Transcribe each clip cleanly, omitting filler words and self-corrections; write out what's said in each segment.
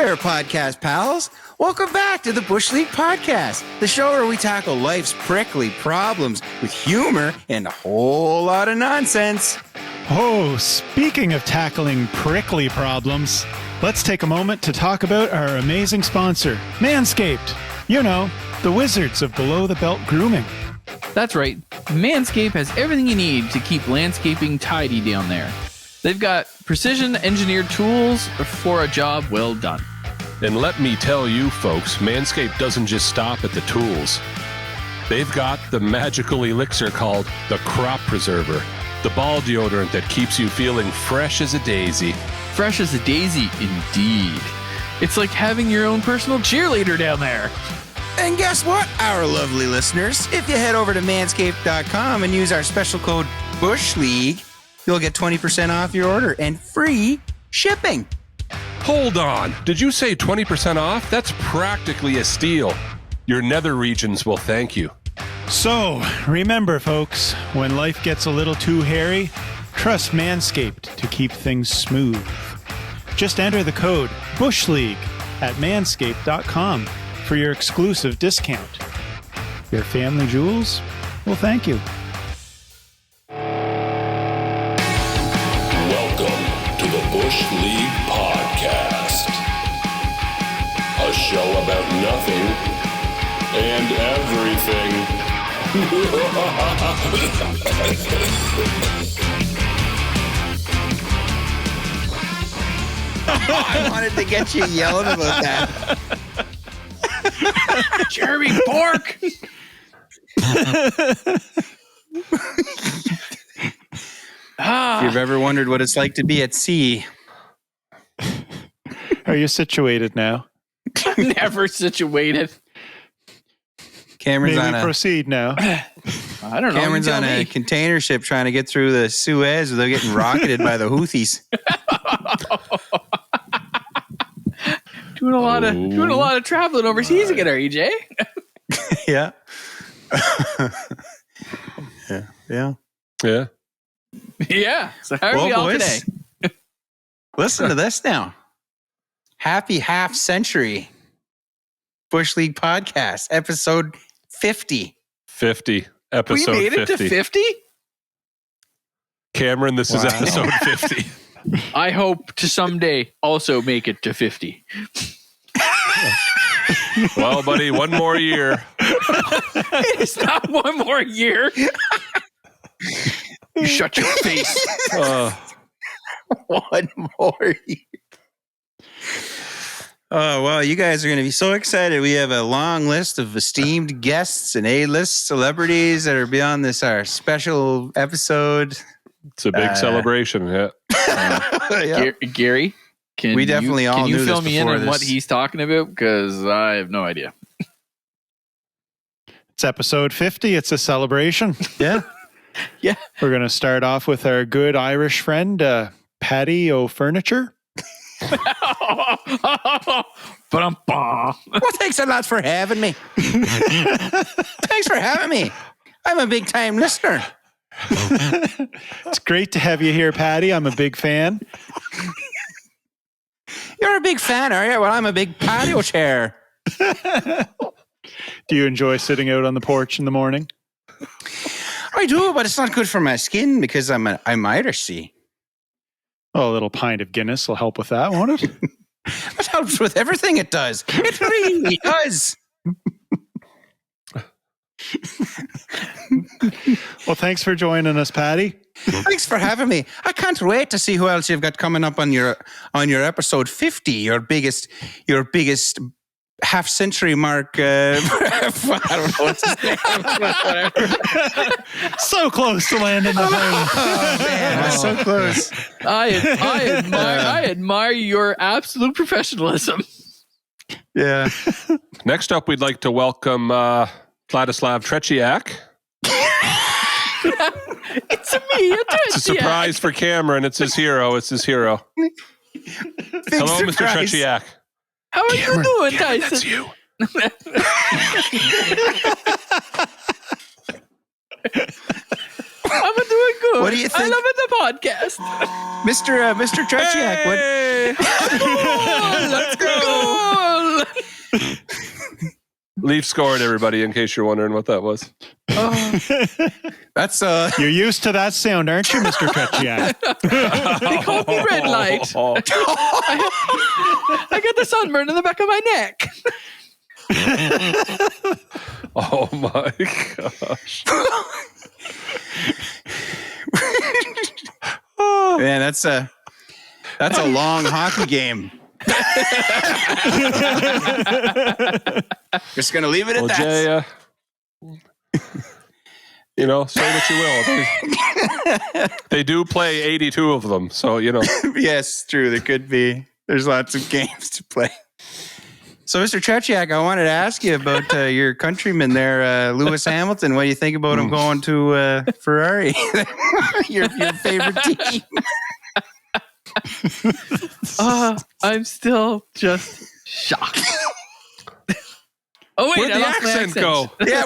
there, podcast pals. Welcome back to the Bush League Podcast, the show where we tackle life's prickly problems with humor and a whole lot of nonsense. Oh, speaking of tackling prickly problems, let's take a moment to talk about our amazing sponsor, Manscaped. You know, the wizards of below-the-belt grooming. That's right. Manscaped has everything you need to keep landscaping tidy down there. They've got precision-engineered tools for a job well done. And let me tell you, folks, Manscaped doesn't just stop at the tools. They've got the magical elixir called the Crop Preserver, the ball deodorant that keeps you feeling fresh as a daisy. Fresh as a daisy, indeed. It's like having your own personal cheerleader down there. And guess what, our lovely listeners? If you head over to manscaped.com and use our special code BUSHLEAGUE, you'll get 20% off your order and free shipping. Hold on. Did you say 20% off? That's practically a steal. Your nether regions will thank you. So, remember, folks, when life gets a little too hairy, trust Manscaped to keep things smooth. Just enter the code BUSHLEAGUE at manscaped.com for your exclusive discount. Your family jewels will thank you. Welcome to the Bush League Podcast, a show about nothing and everything. I wanted to get you yelling about that. Jeremy Bourque! If you've ever wondered what it's like to be at sea, Are you situated now? Never situated. Cameron's Maybe on a proceed now. I don't know. Cameron's you tell on a me. container ship trying to get through the Suez without getting rocketed by the Houthis. Doing a lot of traveling overseas again, are you, Jay? Yeah. Yeah. Yeah. Yeah. So how are we all today? Listen to this now. Happy half century Bush League Podcast, episode 50. 50. Episode We made 50. it to 50? Cameron, this is Wow. episode 50. I hope to someday also make it to 50. Well, buddy, one more year. It's not one more year. You shut your face. One more year. Oh, well, you guys are going to be so excited. We have a long list of esteemed guests and A-list celebrities that are beyond this, our special episode. It's a big celebration. Yeah. Yeah. Gary, can We definitely all can you knew fill this me in before on what this. he's talking about? Because I have no idea. It's episode 50. It's a celebration. Yeah. Yeah. We're going to start off with our good Irish friend, Paddy O'Furniture. Ba-dum-ba. Well, thanks a lot for having me. Thanks for having me. I'm a big time listener. It's great to have you here, Paddy. I'm a big fan. You're a big fan, are you? Well, I'm a big patio chair. Do you enjoy sitting out on the porch in the morning? I do, but it's not good for my skin because I'm Irish, see. Oh, a little pint of Guinness will help with that, won't it? It helps with everything it does. It really does. Well, thanks for joining us, Paddy. Thanks for having me. I can't wait to see who else you've got coming up on your episode 50, your biggest half century mark. I don't know what's his name. So close to landing the plane. Oh man, so close. I admire your absolute professionalism. Yeah. Next up, we'd like to welcome Vladislav Tretiak. It's me. It's a surprise for Cameron. It's his hero. It's his hero. Hello, Mr. surprise. Tretiak. How are you doing, Tyson? That's you. I'm doing good. What do you I think? love it, the podcast. Mr. Tretiak, what? Oh, let's go. Leaf scored, everybody, in case you're wondering what that was. That's You're used to that sound, aren't you, Mr. Tretiak? They called me red light. I got the sunburn in the back of my neck. Oh my gosh. man, that's a long hockey game. Just gonna leave it at that. Jay, say what you will. They do play 82 of them, so Yes, true. There could be. There's lots of games to play. So, Mr. Tretiak, I wanted to ask you about your countryman there, Lewis Hamilton. What do you think about him going to Ferrari? your favorite team? I'm still just shocked. Oh wait, Where'd the accent go? Yeah,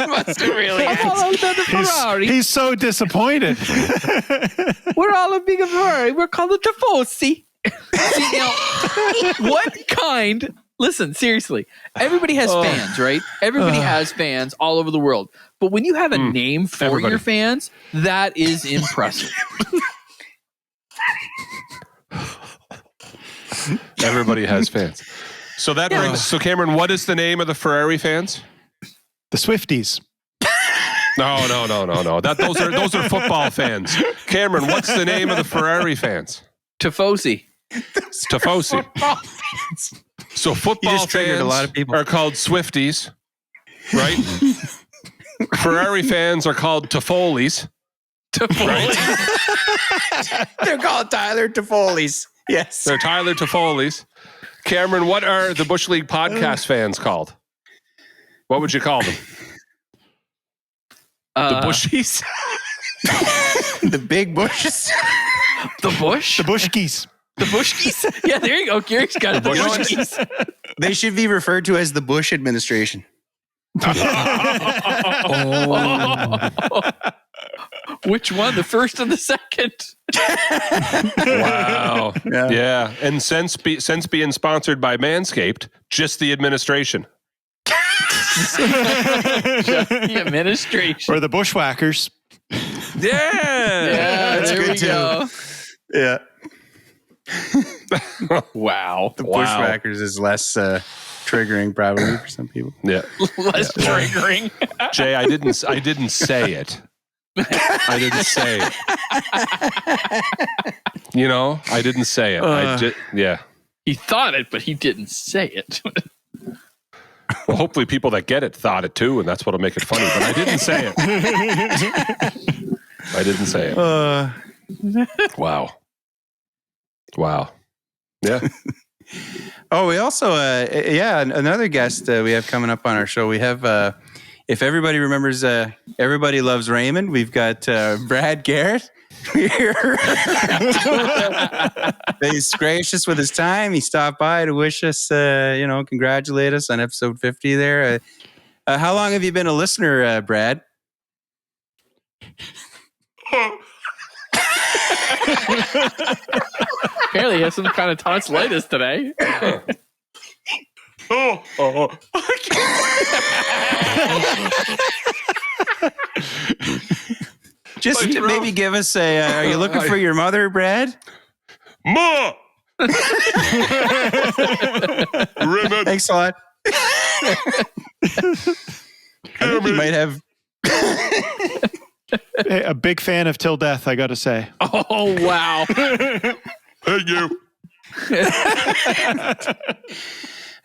must have really. I'm all out of the Ferrari. He's so disappointed. We're all a big Ferrari. We're called the Tifosi. See, now, what kind? Listen, seriously. Everybody has fans, right? Everybody has fans all over the world. But when you have a name for your fans, that is impressive. Everybody has fans. So that brings. So Cameron, what is the name of the Ferrari fans? The Swifties. No. Those are football fans. Cameron, what's the name of the Ferrari fans? Tifosi. Tifosi. So football fans a lot of people. are called Swifties, right? Ferrari fans are called Toffoli's. Tifosi. They're called Tyler Toffoli's. Yes. They're Tyler Toffoli's. Cameron, what are the Bush League podcast fans called? What would you call them? The Bushies? The big bushes. The Bush? The Bushkies. The Bushkies? Yeah, there you go. Gary's got it. The Bushkies. They should be referred to as the Bush administration. Which one? The first or the second? Wow. Yeah. And since being sponsored by Manscaped, just the administration. The administration. Or the Bushwhackers. Yeah, That's there good we too. go. Yeah. Wow. The Bushwhackers is less triggering probably for some people. Yeah. Less triggering. Jay, I didn't say it. I didn't say it. I didn't say it. Yeah. He thought it, but he didn't say it. Well, hopefully people that get it thought it too, and that's what'll make it funny. But I didn't say it. I didn't say it. Wow. Yeah. Oh, we also, another guest we have coming up on our show. We have, if everybody remembers, Everybody Loves Raymond, we've got Brad Garrett here. He's gracious with his time. He stopped by to wish us, congratulate us on episode 50 there. How long have you been a listener, Brad? Apparently he has some kind of tonsillitis today. Just maybe give us are you looking for your mother, Brad? Ma! Thanks a lot. I think you might have. Hey, a big fan of Till Death, I got to say. Oh, wow. Thank you.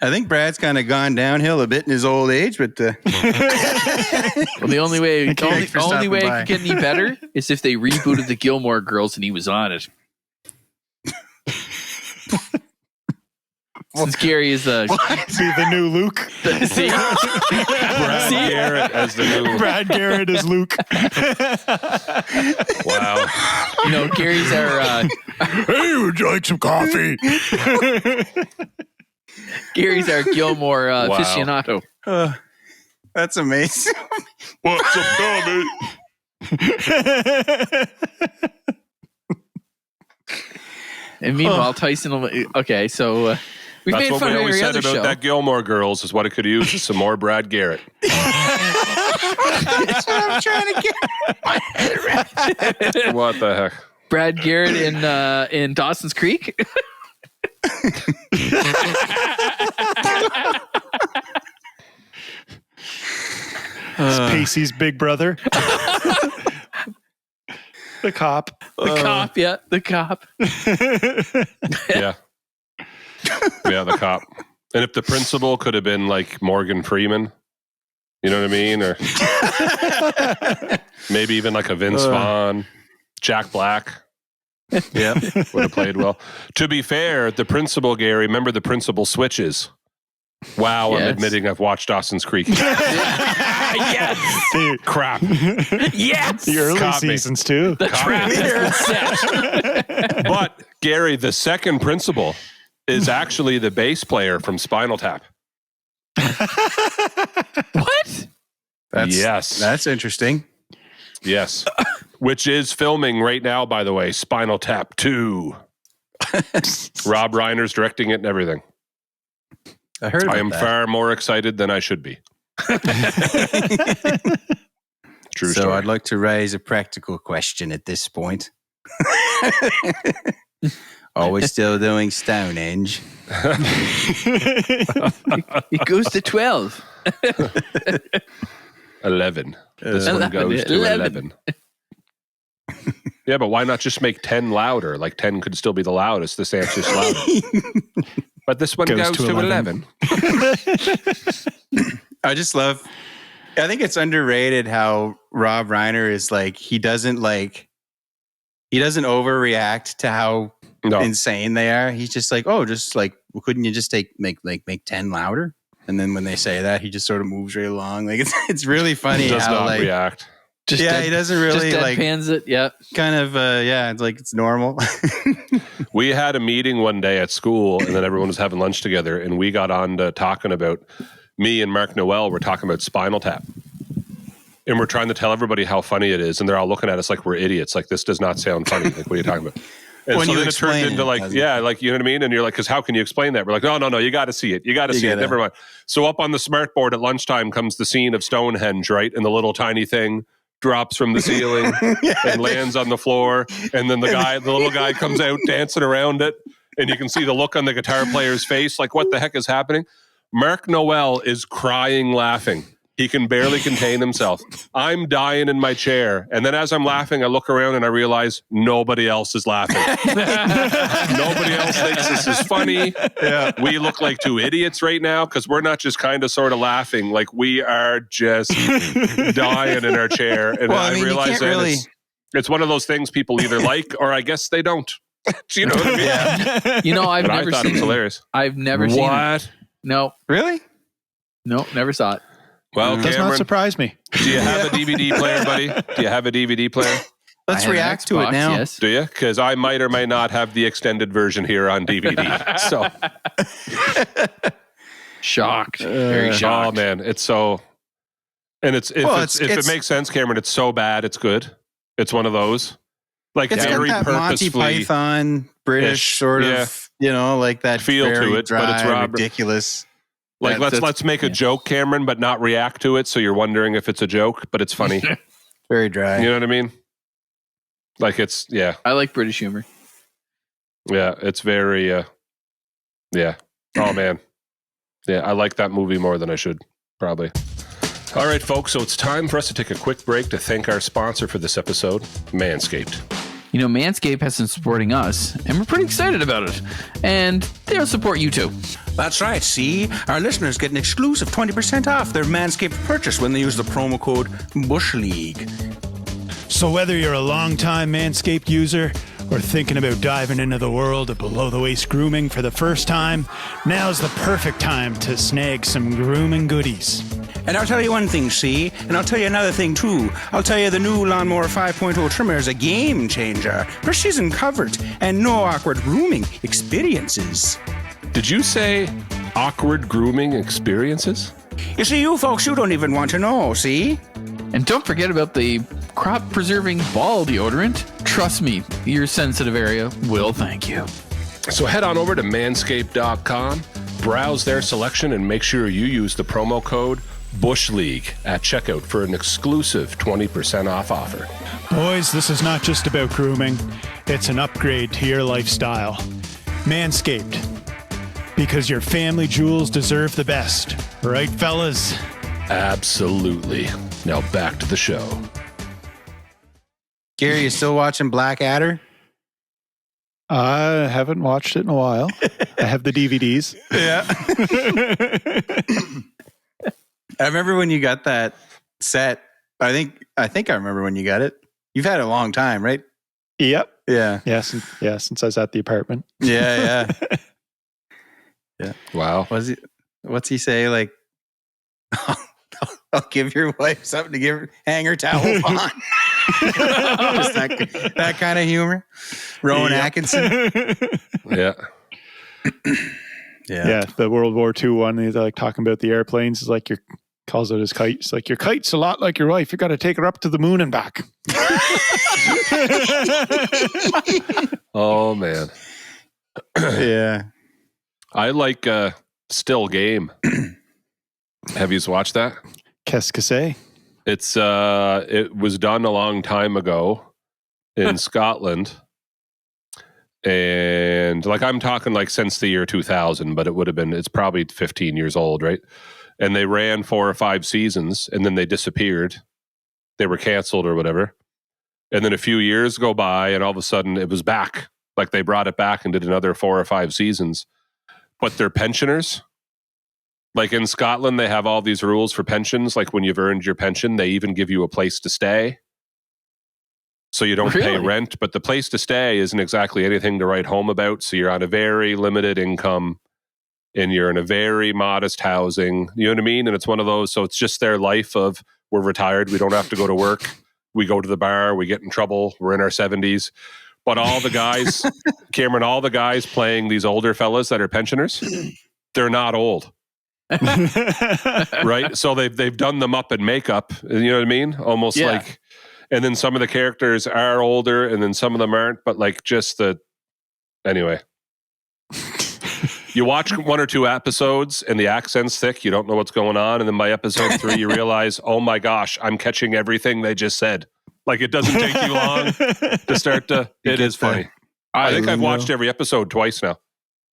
I think Brad's kind of gone downhill a bit in his old age, but Well, the only way it Thanks for stopping by. could get any better is if they rebooted the Gilmore Girls and he was on it. Since Gary is Be the new Luke. see? Brad Garrett as the new. Brad Garrett is Luke. Wow. Gary's our Hey, would you like some coffee? Gary's our Gilmore aficionado. that's amazing. What's up, Tommy? And meanwhile, Tyson will... Okay, so we've That's made what fun we of always every said other about show. that Gilmore Girls is what it could use is some more Brad Garrett. That's what I'm trying to get my head around. What the heck? Brad Garrett in Dawson's Creek. Pacey's big brother. The cop. The cop, yeah. The cop. Yeah. Yeah, the cop. And if the principal could have been like Morgan Freeman, you know what I mean? Or maybe even like a Vince Vaughn, Jack Black. Yeah, would have played well. To be fair, the principal, Gary, remember the principal switches? Wow, Yes. I'm admitting I've watched Dawson's Creek. Yes. Dude, Crap. Yes. the early Copy. seasons too. The trap has been set. But, Gary, the second principal is actually the bass player from Spinal Tap. What? Yes. That's interesting. Yes. Which is filming right now, by the way, Spinal Tap 2. Rob Reiner's directing it and everything. I heard about I am that. far more excited than I should be. True So story. I'd like to raise a practical question at this point. Are we still doing Stonehenge? It goes to 12. 11. This one 11. goes to 11. Yeah, but why not just make 10 louder? Like 10 could still be the loudest. This answer's louder. But this one goes to 11. I just love, I think it's underrated how Rob Reiner is like, he doesn't overreact to how No. insane they are. He's just like, oh, just like, well, couldn't you just make 10 louder? And then when they say that, he just sort of moves right along. Like it's really funny He does how not like, react. Just yeah, he doesn't really just like deadpans it. Yeah. kind of, it's like, it's normal. We had a meeting one day at school, and then everyone was having lunch together, and we got on to talking about, me and Mark Noel were talking about Spinal Tap. And we're trying to tell everybody how funny it is, and they're all looking at us like we're idiots. Like, this does not sound funny. Like, what are you talking about? And When so you then it turned explain into it, like, doesn't yeah, like, you know what I mean? And you're like, because how can you explain that? We're like, no, you got to see it. You got to see it. gotta- Never mind. So up on the smart board at lunchtime comes the scene of Stonehenge, right? And the little tiny thing drops from the ceiling and lands on the floor. And then the little guy comes out dancing around it. And you can see the look on the guitar player's face. Like, what the heck is happening? Mark Noel is crying, laughing. He can barely contain himself. I'm dying in my chair. And then as I'm laughing, I look around and I realize nobody else is laughing. Nobody else thinks this is funny. Yeah. We look like two idiots right now because we're not just kind of sort of laughing. Like, we are just dying in our chair. And Well, I you realize can't that really... it's one of those things people either like or I guess they don't. Do you know what I mean? Yeah. You know, I've But never I thought it seen was it. hilarious. I've never seen it. What? No, Really? never saw it. Well, Does not Cameron, surprise me. do you have a DVD player, buddy? Do you have a DVD player? Let's I have an react to it Xbox, now. Yes. Do you? Because I might or may not have the extended version here on DVD. So, Shocked. Very oh shocked. man, it's so. And if it makes sense, Cameron, it's so bad, it's good. It's one of those, like It's very got that Monty purposefully Python British sort of, like that feel to very it, dry, but it's ridiculous. like let's make a joke, Cameron, but not react to it. So you're wondering if it's a joke, but it's funny. Very dry. You know what I mean? Like it's I like British humor. it's very yeah. Oh man, yeah, I like that movie more than I should probably. All right, folks, so it's time for us to take a quick break to thank our sponsor for this episode, Manscaped. You know, Manscaped has been supporting us, and we're pretty excited about it. And they'll support you too. That's right. See, our listeners get an exclusive 20% off their Manscaped purchase when they use the promo code BushLeague. So whether you're a longtime Manscaped user or thinking about diving into the world of below-the-waist grooming for the first time, now's the perfect time to snag some grooming goodies. And I'll tell you one thing, see? And I'll tell you another thing, too. I'll tell you the new Lawnmower 5.0 trimmer is a game changer. Precision coverage and no awkward grooming experiences. Did you say awkward grooming experiences? You see, you folks, you don't even want to know, see? And don't forget about the crop-preserving ball deodorant. Trust me, your sensitive area will thank you. So head on over to manscaped.com, browse their selection, and make sure you use the promo code BushLeague at checkout for an exclusive 20% off offer. Boys, this is not just about grooming. It's an upgrade to your lifestyle. Manscaped. Because your family jewels deserve the best. Right, fellas? Absolutely. Now back to the show. Gary, you still watching Blackadder? I haven't watched it in a while. I have the DVDs. Yeah. I remember when you got that set. I think I remember when you got it. You've had it a long time, right? Yep. Yeah. Yeah, since I was at the apartment. Yeah, yeah. Yeah. Wow. What's he say? Like, I'll give your wife something to hang her towels on. Just that kind of humor. Rowan Atkinson. Yeah. Yeah, the World War II one. He's like talking about the airplanes. It's like calls it his kite. It's like, your kite's a lot like your wife. You got to take her up to the moon and back. Oh, man. Yeah. I like Still Game. Have you watched that? Qu'est-ce que c'est? It was done a long time ago in Scotland. And like, I'm talking like since the year 2000, but it's probably 15 years old, right? And they ran 4 or 5 seasons and then they disappeared. They were canceled or whatever. And then a few years go by and all of a sudden it was back. Like they brought it back and did another 4 or 5 seasons. But they're pensioners. Like in Scotland, they have all these rules for pensions. Like when you've earned your pension, they even give you a place to stay. So you don't pay rent, but the place to stay isn't exactly anything to write home about. So you're on a very limited income and you're in a very modest housing. You know what I mean? And it's one of those, so it's just their life of, we're retired, we don't have to go to work. We go to the bar, we get in trouble, we're in our 70s. But all the guys, Cameron, all the guys playing these older fellas that are pensioners, they're not old. Right? So they've done them up in makeup. You know what I mean? Almost like, and then some of the characters are older and then some of them aren't, but like just anyway. You watch 1 or 2 episodes and the accent's thick, you don't know what's going on. And then by episode 3, you realize, oh my gosh, I'm catching everything they just said. Like it doesn't take you long to start to, it is funny. I think I've watched every episode twice now.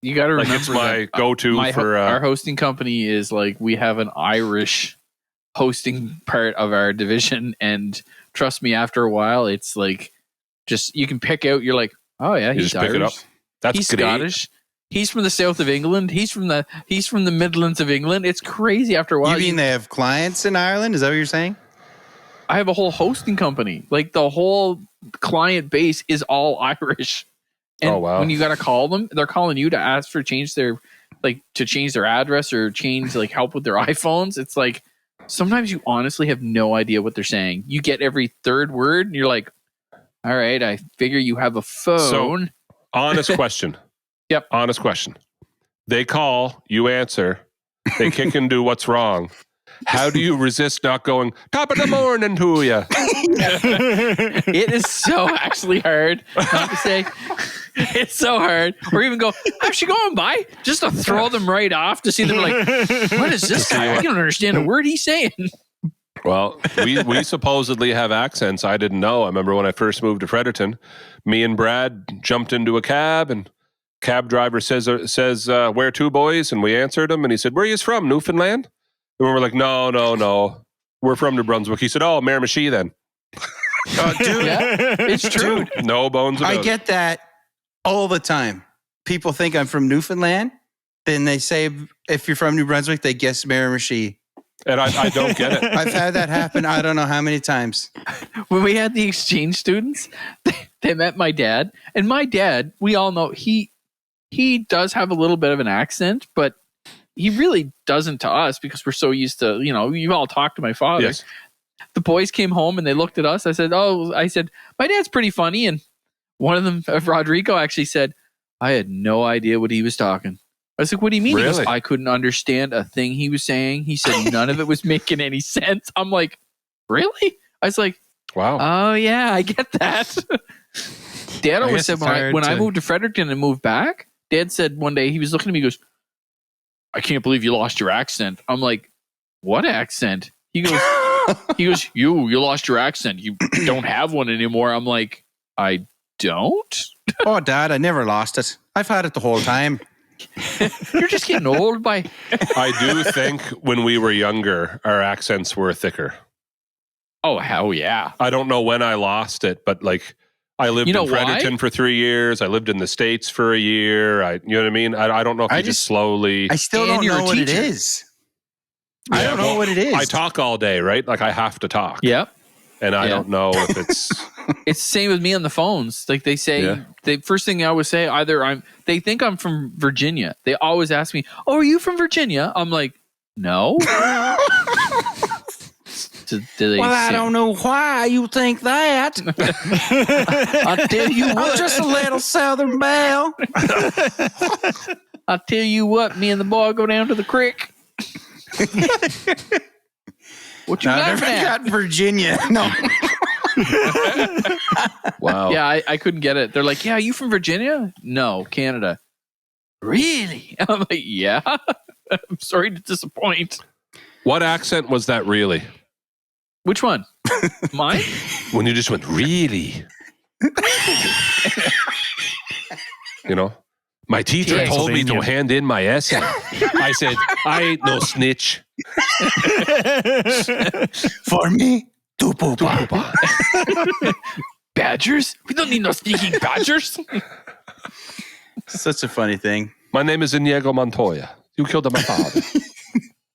You got to remember, it's my go-to for our hosting company is like, we have an Irish hosting part of our division, and trust me, after a while, it's like just you can pick out. You're like, oh yeah, he's Irish. Pick it up. He's Scottish. He's from the south of England. He's from the Midlands of England. It's crazy after a while. You mean they have clients in Ireland? Is that what you're saying? I have a whole hosting company. Like the whole client base is all Irish. And when you got to call them, they're calling you to ask for change their address or change like help with their iPhones. It's like sometimes you honestly have no idea what they're saying. You get every third word and you're like, all right, I figure you have a phone. So, honest question. Yep. Honest question. They call, you answer, they kick and do what's wrong. How do you resist not going, top of the morning to you? It is so actually hard not to say. It's so hard. Or even go, how's she going by? Just to throw them right off to see them like, what is this guy? I don't understand a word he's saying. Well, we supposedly have accents. I didn't know. I remember when I first moved to Fredericton, me and Brad jumped into a cab and cab driver says where to, boys? And we answered him and he said, where are you from? Newfoundland? And we were like, no. We're from New Brunswick. He said, oh, Miramichi then. Dude, it's true. Dude, no bones about it. I get that all the time. People think I'm from Newfoundland. Then they say, if you're from New Brunswick, they guess Miramichi. And I don't get it. I've had that happen I don't know how many times. When we had the exchange students, they met my dad. And my dad, we all know, he does have a little bit of an accent, but he really doesn't to us because we're so used to, you've all talked to my father. Yes. The boys came home and they looked at us. I said, my dad's pretty funny. And one of them, Rodrigo, actually said, I had no idea what he was talking. I was like, what do you mean? Really? He goes, I couldn't understand a thing he was saying. He said none of it was making any sense. I'm like, really? I was like, wow. Oh, yeah, I get that. Dad always said when I moved to Fredericton and moved back, Dad said one day, he was looking at me, he goes, I can't believe you lost your accent. I'm like, what accent? He goes, you lost your accent. You don't have one anymore. I'm like, I don't? Oh, Dad, I never lost it. I've had it the whole time. You're just getting old by... I do think when we were younger, our accents were thicker. Oh, hell yeah. I don't know when I lost it, but like I lived in Fredericton for 3 years. I lived in the States for a year. You know what I mean? I don't know if you just slowly... I still don't know what it is. Yeah, I don't know what it is. I talk all day, right? Like I have to talk. Yep. And I don't know if it's... It's the same with me on the phones. Like they say, the first thing I always say, they think I'm from Virginia. They always ask me, oh, are you from Virginia? I'm like, no. I don't know why you think that. I'll tell you what. I'm just a little Southern belle. I'll tell you what, me and the boy go down to the creek. What you laughing at? Got Virginia. No. Wow. Yeah, I couldn't get it. They're like, yeah, are you from Virginia? No, Canada. Really? I'm like, yeah. I'm sorry to disappoint. What accent was that really? Which one? Mine? When you just went, really? You know? My teacher told me to hand in my essay. I said, I ain't no snitch. For me, tu pupa. Badgers? We don't need no sneaking badgers. Such a funny thing. My name is Inigo Montoya. You killed my father.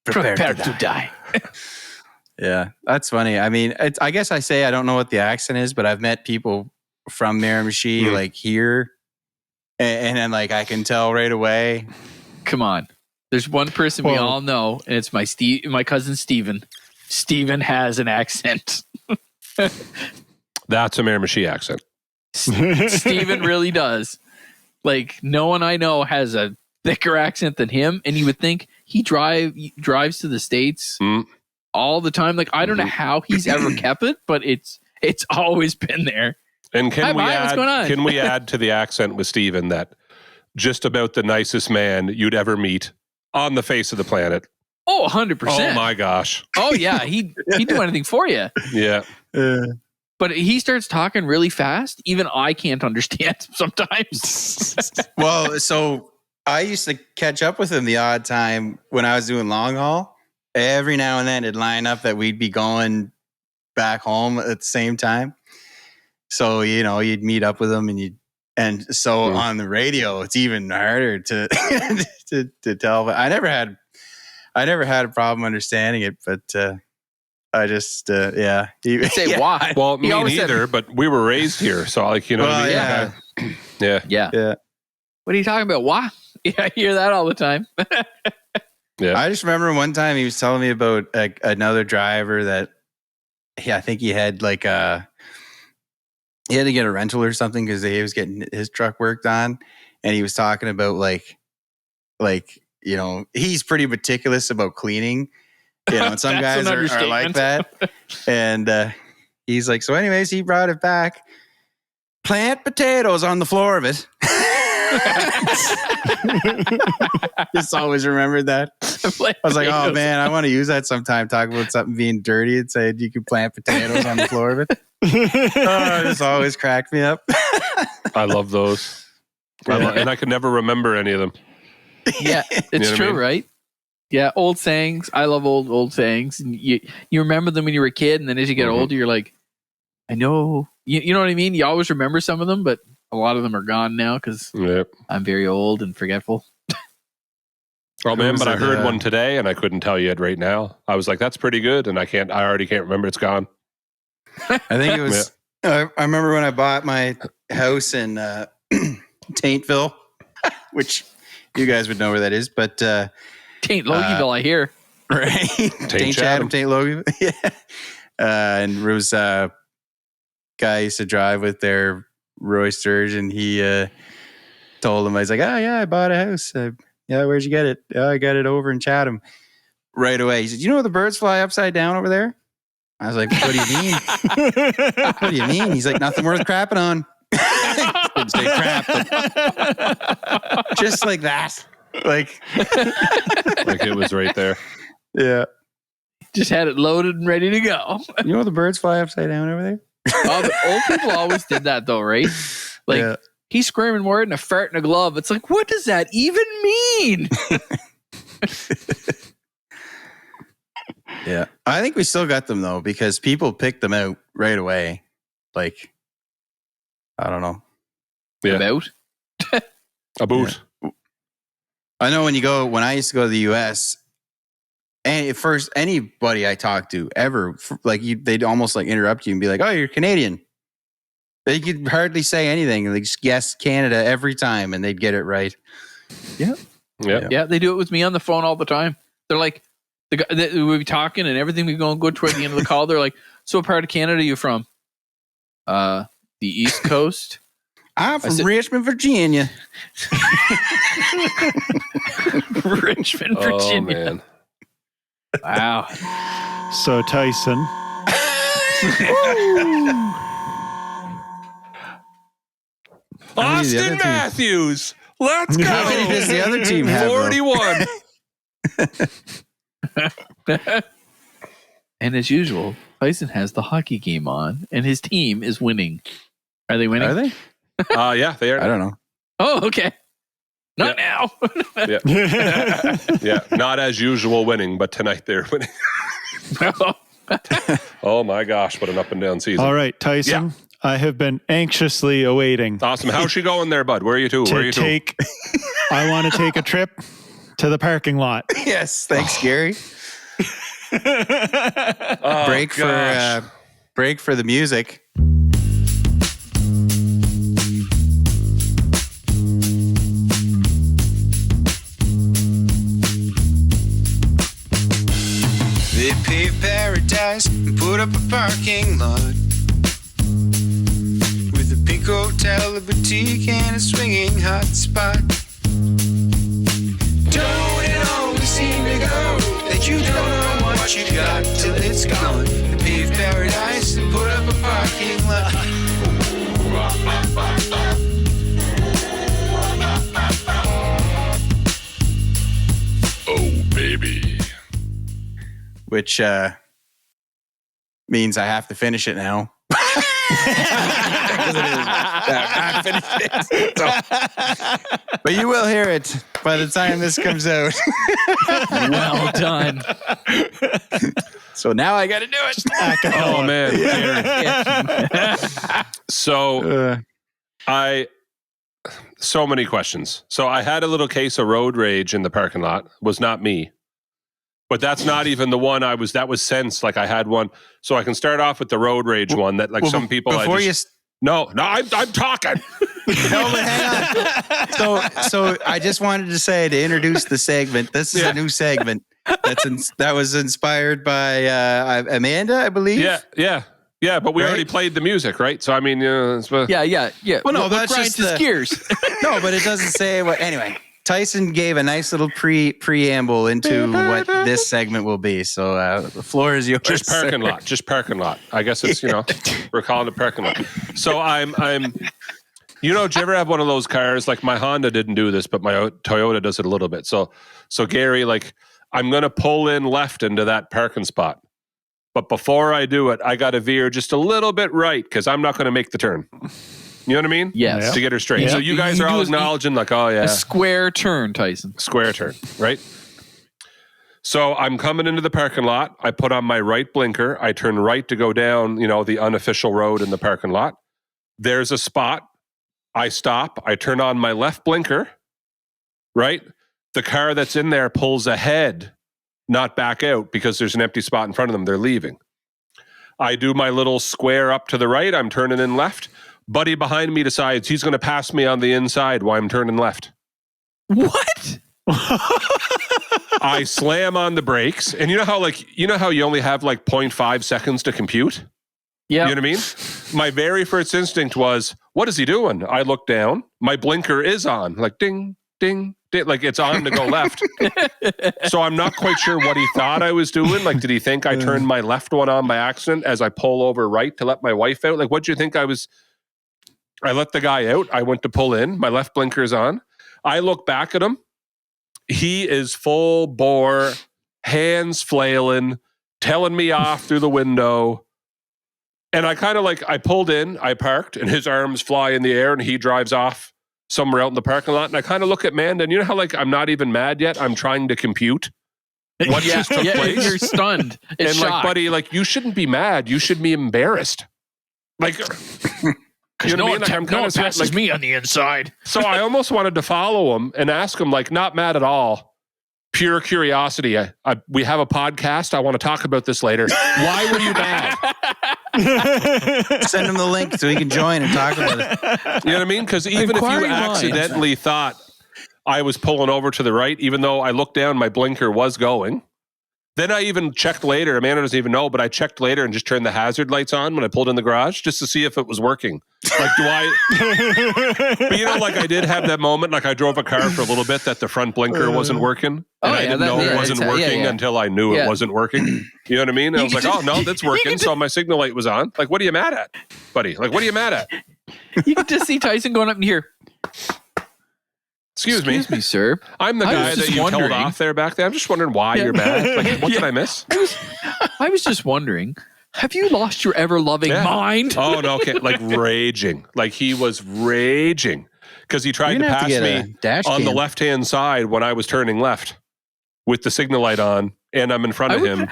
Prepare to die. Yeah, that's funny. I mean, I guess I say I don't know what the accent is, but I've met people from Miramichi, like here, and then like I can tell right away. Come on. There's one person we all know, and it's my cousin Steven. Steven has an accent. That's a Miramichi accent. Steven really does. Like, no one I know has a thicker accent than him, and you would think he drives to the States all the time. Like, I don't know how he's ever kept it, but it's always been there. And what's going on? Can we add to the accent with Steven that just about the nicest man you'd ever meet on the face of the planet? Oh, 100%. Oh my gosh. Oh yeah, he'd do anything for you. Yeah. But he starts talking really fast. Even I can't understand sometimes. Well, so I used to catch up with him the odd time when I was doing long haul. Every now and then it'd line up that we'd be going back home at the same time. So, you know, you'd meet up with him and so on the radio, it's even harder to tell. But I never had a problem understanding it, but I just yeah. Say why? Well, me neither, but we were raised here, so like, you know, well, yeah. What are you talking about? Why? Yeah, I hear that all the time. Yeah. I just remember one time he was telling me about another driver that I think he had like he had to get a rental or something because he was getting his truck worked on, and he was talking about like you know, he's pretty meticulous about cleaning, you know, and some guys are like that. And he's like, so anyways, he brought it back. Plant potatoes on the floor of it. Just always remembered that. I was like, oh man, I want to use that sometime. Talk about something being dirty and say you could plant potatoes on the floor of it. This always cracked me up. I love those. And I could never remember any of them. Yeah, it's true, right? Yeah, old sayings. I love old sayings. And you remember them when you were a kid, and then as you get older, you're like, I know. You know what I mean? You always remember some of them, but a lot of them are gone now because I'm very old and forgetful. Oh man, but I heard one today, and I couldn't tell you it right now. I was like, "That's pretty good," and I already can't remember. It's gone. I think it was. I remember when I bought my house in Taintville, which you guys would know where that is, but Taint Logieville, I hear. Right, Taint Chatham, Taint Logieville. Yeah, and there was a guy used to drive with their Roy Sturgeon. He told him, I was like, oh yeah, I bought a house. Yeah, where'd you get it? Oh, I got it over in Chatham. Right away. He said, you know the birds fly upside down over there? I was like, what do you mean? What do you mean? He's like, nothing worth crapping on. they trapped them. Just like that. Like it was right there. Yeah. Just had it loaded and ready to go. You know the birds fly upside down over there? Oh, the old people always did that though, right? Like Yeah. he's screaming more than a fart in a glove. It's like, what does that even mean? Yeah. I think we still got them though, because people picked them out right away. Like, I don't know. Yeah. About? A boot. Yeah. I know when I used to go to the US, and at first anybody I talked to ever, like they'd almost like interrupt you and be like, "Oh, you're Canadian." They could hardly say anything. They just guess Canada every time, and they'd get it right. Yeah. Yeah, they do it with me on the phone all the time. They're like, the guy we'll be talking and everything. We go toward the end of the call. They're like, "So, what part of Canada are you from?" The East Coast. I'm from Richmond, Virginia. Richmond, Virginia. Oh man. Wow. So Tyson, Austin Matthews. Let's go. How many does the other team have? 41. And as usual, Tyson has the hockey game on, and his team is winning. Are they winning? Are they? Yeah, they are. I don't know. Oh, okay. Not now. Yeah, not as usual winning, but tonight they're winning. Oh my gosh, what an up and down season. all right, Tyson. I have been anxiously awaiting Awesome. How's she going there, bud? Where are you to? Where are to you to? take. I want to take a trip to the parking lot. Yes, thanks, Gary. Oh, break for the music. They paved paradise and put up a parking lot with a pink hotel, a boutique, and a swinging hot spot. Don't it always seem to go that you don't know what you got till it's gone? They paved paradise and put up a parking lot. Oh, baby. Which means I have to finish it now. I finished it. So. But you will hear it by the time this comes out. Well done. So now I got to do it. Oh man. So so many questions. So I had a little case of road rage in the parking lot. Was not me. But that's not even the one that was since like I had one. So I can start off with the road rage one that like some people before No, I'm talking. No, but hang on. So I just wanted to say to introduce the segment. This is a new segment that was inspired by Amanda, I believe. Yeah. But we already played the music, right? So I mean, Yeah. Well, no, that's grinds just his gears. No, but it doesn't say what. Anyway, Tyson gave a nice little preamble into what this segment will be. So the floor is yours. Just parking lot. Just parking lot. I guess it's we're calling it parking lot. So I'm. Do you ever have one of those cars? Like my Honda didn't do this, but my Toyota does it a little bit. So Gary, like I'm going to pull in left into that parking spot. But before I do it, I got to veer just a little bit right because I'm not going to make the turn. You know what I mean? Yes. To get her straight. Yeah. So you guys are all acknowledging like, oh yeah. A square turn, Tyson. Square turn, right? So I'm coming into the parking lot. I put on my right blinker. I turn right to go down, the unofficial road in the parking lot. There's a spot. I stop. I turn on my left blinker, right? The car that's in there pulls ahead, not back out because there's an empty spot in front of them. They're leaving. I do my little square up to the right. I'm turning in left. Buddy behind me decides he's going to pass me on the inside while I'm turning left. What? I slam on the brakes. And you know how you only have like 0.5 seconds to compute? Yeah. You know what I mean? My very first instinct was, what is he doing? I look down. My blinker is on. Like ding, ding, ding. Like it's on to go left. So I'm not quite sure what he thought I was doing. Like, did he think I turned my left one on by accident as I pull over right to let my wife out? Like, what do you think I was... I let the guy out. I went to pull in. My left blinker's on. I look back at him. He is full bore, hands flailing, telling me off through the window. And I kind of I pulled in, I parked, and his arms fly in the air, and he drives off somewhere out in the parking lot. And I kind of look at Manda, and you know how I'm not even mad yet? I'm trying to compute what just took place. You're stunned. And shocked. buddy, you shouldn't be mad. You should be embarrassed. You know what I mean? I'm kind of passes me on the inside. So I almost wanted to follow him and ask him, not mad at all. Pure curiosity. We have a podcast. I want to talk about this later. Why were you mad? Send him the link so he can join and talk about it. You know what I mean? Because even if you accidentally thought I was pulling over to the right, even though I looked down, my blinker was going. Then I even checked later. Amanda doesn't even know, but I checked later and just turned the hazard lights on when I pulled in the garage just to see if it was working. Do I? But I did have that moment. I drove a car for a little bit that the front blinker wasn't working. And I didn't know it wasn't working until I knew it wasn't working. You know what I mean? And I was oh, no, that's working. So my signal light was on. What are you mad at, buddy? What are you mad at? You can just see Tyson going up in here. Excuse me, sir. I'm the guy that you told off there back there. I'm just wondering why you're mad. What did I miss? I was just wondering, have you lost your ever-loving mind? Oh, no, okay. Raging. He was raging because he tried to pass me on the left-hand side when I was turning left with the signal light on, and I'm in front of him.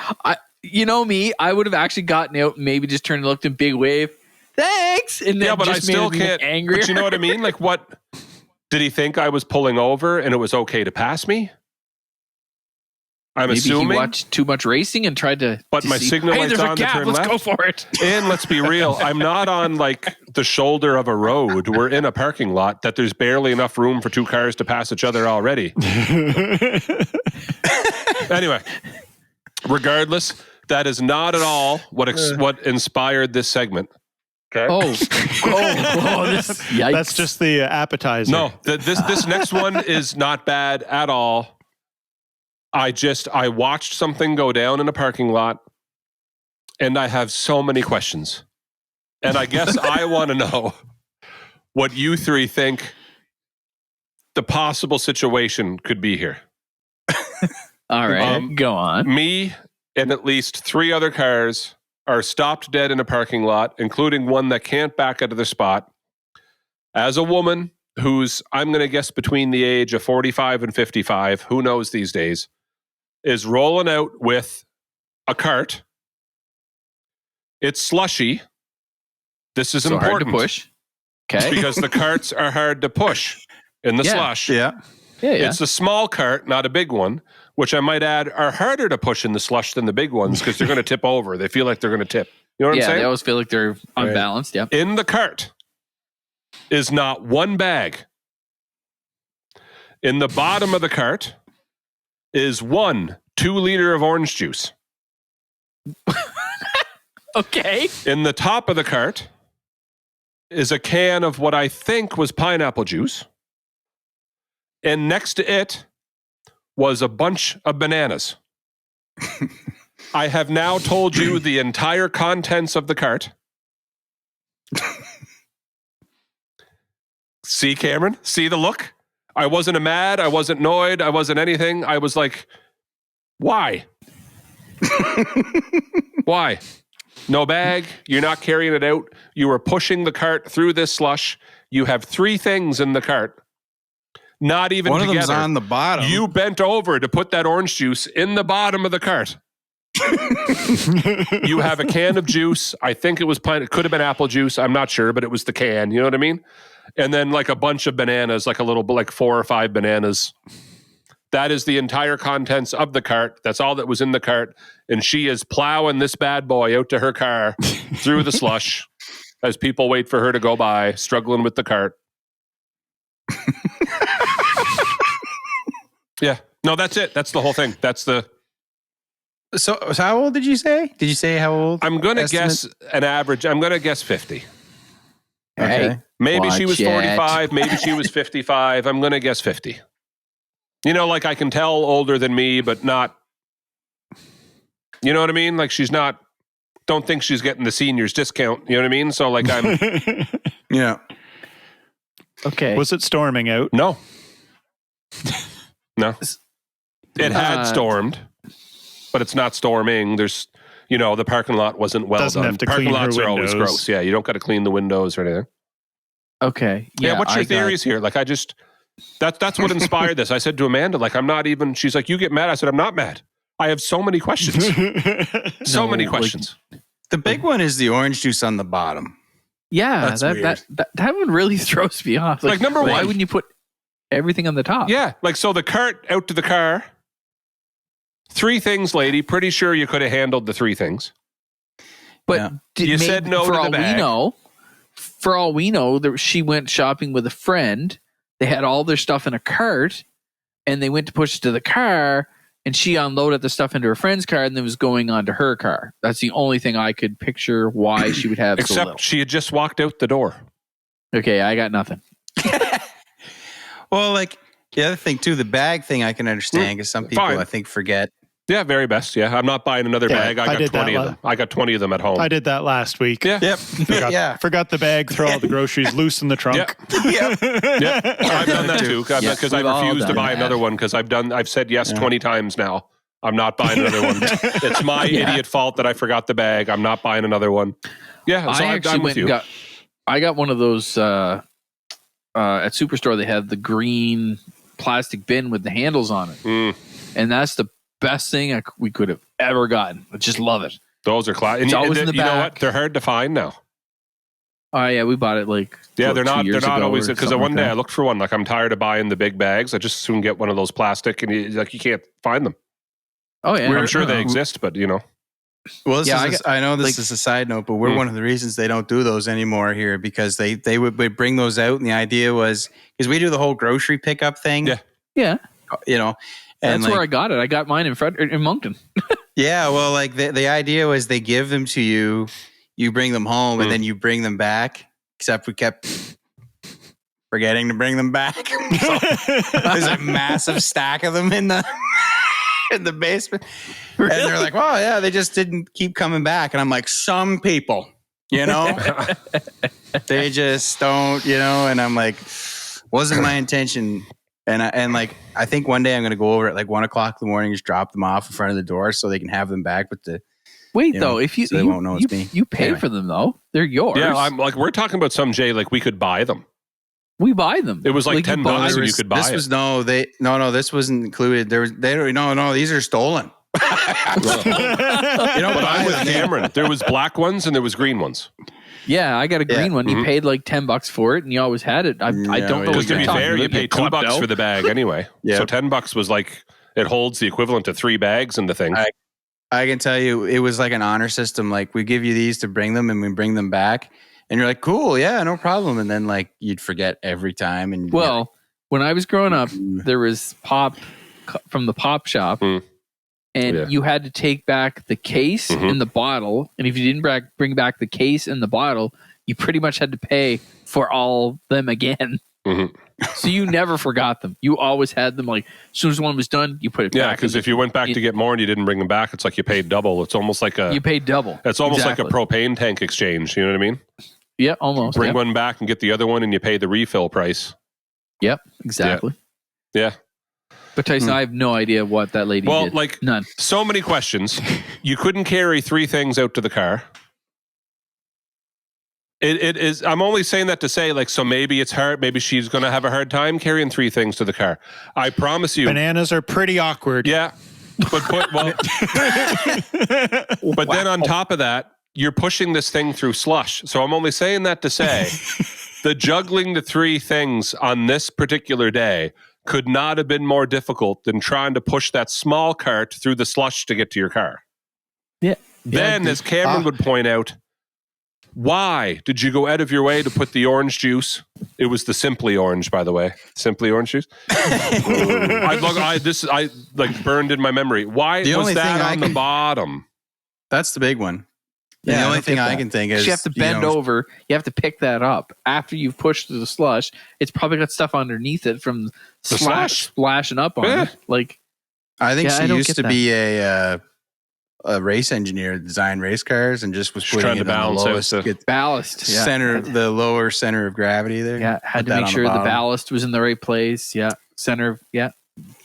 You know me, I would have actually gotten out and maybe just turned and looked in big wave. Thanks! And then but I still can't. Angrier. But you know what I mean? What... Did he think I was pulling over and it was okay to pass me? I'm assuming he watched too much racing and tried to. But my signal light's on to turn left. Let's go for it. And let's be real, I'm not on the shoulder of a road. We're in a parking lot that there's barely enough room for two cars to pass each other already. Anyway, regardless, that is not at all what inspired this segment. Okay. Yikes. That's just the appetizer. No, this next one is not bad at all. I watched something go down in a parking lot, and I have so many questions. And I guess I want to know what you three think the possible situation could be here. All right, go on. Me and at least 3 other cars are stopped dead in a parking lot, including one that can't back out of the spot. As a woman who's, I'm going to guess, between the age of 45 and 55, who knows these days, is rolling out with a cart. It's slushy. This is important. Hard to push. Okay. Because the carts are hard to push in the slush. Yeah. It's a small cart, not a big one, which I might add are harder to push in the slush than the big ones because they're going to tip over. They feel like they're going to tip. You know what I'm saying? Yeah, they always feel like they're unbalanced. Right. Yeah. In the cart is not one bag. In the bottom of the cart is 1 2-liter of orange juice. Okay. In the top of the cart is a can of what I think was pineapple juice. And next to it was a bunch of bananas. I have now told you the entire contents of the cart. See, Cameron? See the look? I wasn't mad. I wasn't annoyed. I wasn't anything. I was like, why? Why? No bag. You're not carrying it out. You were pushing the cart through this slush. You have 3 things in the cart. Not even one together. Of them's on the bottom. You bent over to put that orange juice in the bottom of the cart. You have a can of juice. I think it was it could have been apple juice. I'm not sure, but it was the can. You know what I mean? And then a bunch of bananas, 4 or 5 bananas. That is the entire contents of the cart. That's all that was in the cart. And she is plowing this bad boy out to her car through the slush as people wait for her to go by, struggling with the cart. Yeah. No, that's it. That's the whole thing. That's the... So how old did you say? Did you say how old? I'm going to guess an average. I'm going to guess 50. Okay. Maybe she was 45. Maybe she was 55. I'm going to guess 50. You know, I can tell older than me, but not... You know what I mean? She's not... Don't think she's getting the seniors discount. You know what I mean? So, I'm... Yeah. Okay. Was it storming out? No. No. It had stormed, but it's not storming. There's, the parking lot wasn't well Doesn't done. have to Parking clean her lots are always windows. gross. Yeah, you don't got to clean the windows or anything. Okay. Yeah, what's your theories here? Like, that's what inspired this. I said to Amanda, like, I'm not even, she's like, you get mad. I said, I'm not mad. I have so many questions. So many questions. The big one is the orange juice on the bottom. Yeah, That's that one really throws me off. Like, number why one. wouldn't you put everything on the top? Yeah, like, so the cart out to the car. 3 things, lady. Pretty sure you could have handled the 3 things. But You said no to the bag. For all we know, she went shopping with a friend. They had all their stuff in a cart, and they went to push it to the car, and she unloaded the stuff into her friend's car and then was going onto her car. That's the only thing I could picture why she would have so Except little. she had just walked out the door. Okay, I got nothing. Well, like the other thing too, the bag thing I can understand because some people Fine. I think forget. Yeah, very best. Yeah, I'm not buying another bag. I got 20 of them. I got 20 of them at home. I did that last week. Yeah. Yep. Forgot the bag, throw all the groceries loose in the trunk. Yep. Yeah, I've done that too because I we've all refuse to done buy that. another one because I've said yes 20 times now. I'm not buying another one. It's my idiot fault that I forgot the bag. I'm not buying another one. Yeah, so I'm with you. I got one of those at Superstore. They had the green plastic bin with the handles on it, and that's the best thing we could have ever gotten. I just love it. Those are class. It's always in the you know back. what? They're hard to find now. Oh yeah, we bought it Yeah, they're 2 not years ago always or because something one like day that. I looked for one. Like I'm tired of buying the big bags. I just soon get one of those plastic and you can't find them. Oh yeah, I'm sure they exist, but Well, Yeah, I know this is a side note, but we're one of the reasons they don't do those anymore here because they would bring those out, and the idea was because we do the whole grocery pickup thing. Yeah. Yeah, And that's where I got it. I got mine in Moncton. Yeah, well, like the idea was they give them to you, you bring them home, and then you bring them back. Except we kept forgetting to bring them back. So there's a massive stack of them in the basement, and they're like, "Oh yeah, they just didn't keep coming back." And I'm like, "Some people, they just don't, And I'm like, "Wasn't my intention." And I think one day I'm going to go over at like 1 o'clock in the morning, just drop them off in front of the door so they can have them back. But Wait though, if so they won't know it's me. you pay Anyway. for them though, they're yours. Yeah, I'm like we're talking about some Jay. Like we could buy them. We buy them. It was like you $10 buy- and you could buy this it. was this wasn't included. These are stolen. But I'm with Cameron. There was black ones and there was green ones. Yeah, I got a green one. You paid like $10 for it, and you always had it. I don't know. Because What to you're be talking fair, about. you pay $2 for the bag anyway. Yeah. So $10 was like it holds the equivalent to 3 bags in the thing. I can tell you, it was like an honor system. Like we give you these to bring them, and we bring them back, and you're like, "Cool, yeah, no problem." And then like you'd forget every time. And Well, when I was growing up, there was pop from the pop shop, and you had to take back the case and the bottle. And if you didn't bring back the case and the bottle, you pretty much had to pay for all of them again. So you never forgot them. You always had them. Like as soon as one was done, you put it back. Yeah, because if you went back to get more and you didn't bring them back, it's like you paid double. It's almost like you paid double. It's almost Exactly. like a propane tank exchange. You know what I mean? Yeah, almost. Bring Yep. one back and get the other one, and you pay the refill price. Yep, exactly. Yeah. But Tyson, I have no idea what that lady Well, did. like None. so many questions. You couldn't carry 3 things out to the car. It is. I'm only saying that to say, like, so maybe it's hard. Maybe she's going to have a hard time carrying 3 things to the car. I promise you. Bananas are pretty awkward. Yeah, but then on top of that, you're pushing this thing through slush. So I'm only saying that to say, the juggling the 3 things on this particular day could not have been more difficult than trying to push that small cart through the slush to get to your car. Yeah. Then, as Cameron would point out, why did you go out of your way to put the orange juice? It was the Simply Orange, by the way. Simply Orange juice. I burned in my memory. Why was that on the bottom? That's the big one. Yeah, The only thing I can think is you have to bend over. You have to pick that up after you've pushed through the slush. It's probably got stuff underneath it from The slush? splashing up on it. Like I think Yeah, I she don't used get to that. be a a race engineer, designed race cars, and just was Just putting trying it to on the balance out lowest the- Ballast. Yeah. center, the lower center of gravity there. Yeah. Had Put to that make on sure the bottom. ballast was in the right place. Yeah. Center. Yeah.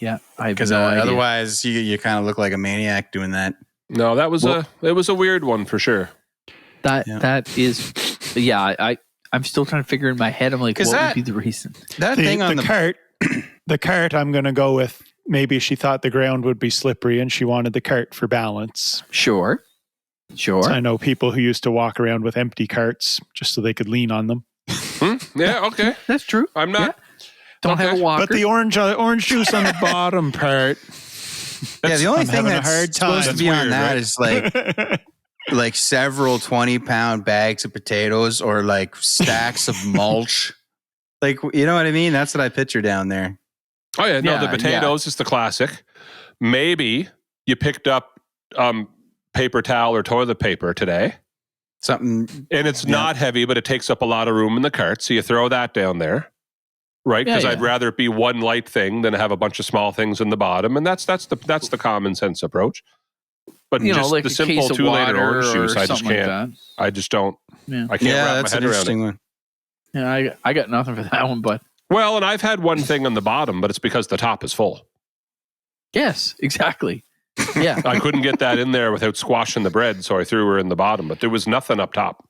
Yeah. I have Because no idea. otherwise, you kind of look like a maniac doing that. No, that was it was a weird one for sure. That is, yeah. I'm still trying to figure in my head. I'm like, 'Cause what that- would be the reason? That thing on the cart, the cart. I'm going to go with. Maybe she thought the ground would be slippery and she wanted the cart for balance. Sure. So I know people who used to walk around with empty carts just so they could lean on them. Yeah, okay. That's true. I'm not. Don't have a walker. But the orange juice on the bottom part. Yeah, the only I'm thing having a that's hard supposed time. to be That's on weird, that right? is like several 20-pound bags of potatoes or like stacks of mulch. Like, you know what I mean? That's what I picture down there. Oh yeah, no, Yeah, the potatoes is the classic. Maybe you picked up paper towel or toilet paper today, Something. and it's not heavy, but it takes up a lot of room in the cart, so you throw that down there, right? Because Yeah, I'd yeah. rather it be one light thing than have a bunch of small things in the bottom, and that's the common sense approach. But you know, just like the a simple case of 2-liter water orange or juice, I just something can't. like I just don't. Yeah. I can't Yeah, wrap my that's head an around it. interesting one. that. Yeah, I got nothing for that one, but Well, and I've had one thing on the bottom, but it's because the top is full. yes, exactly. Yeah. I couldn't get that in there without squashing the bread, so I threw her in the bottom. But there was nothing up top.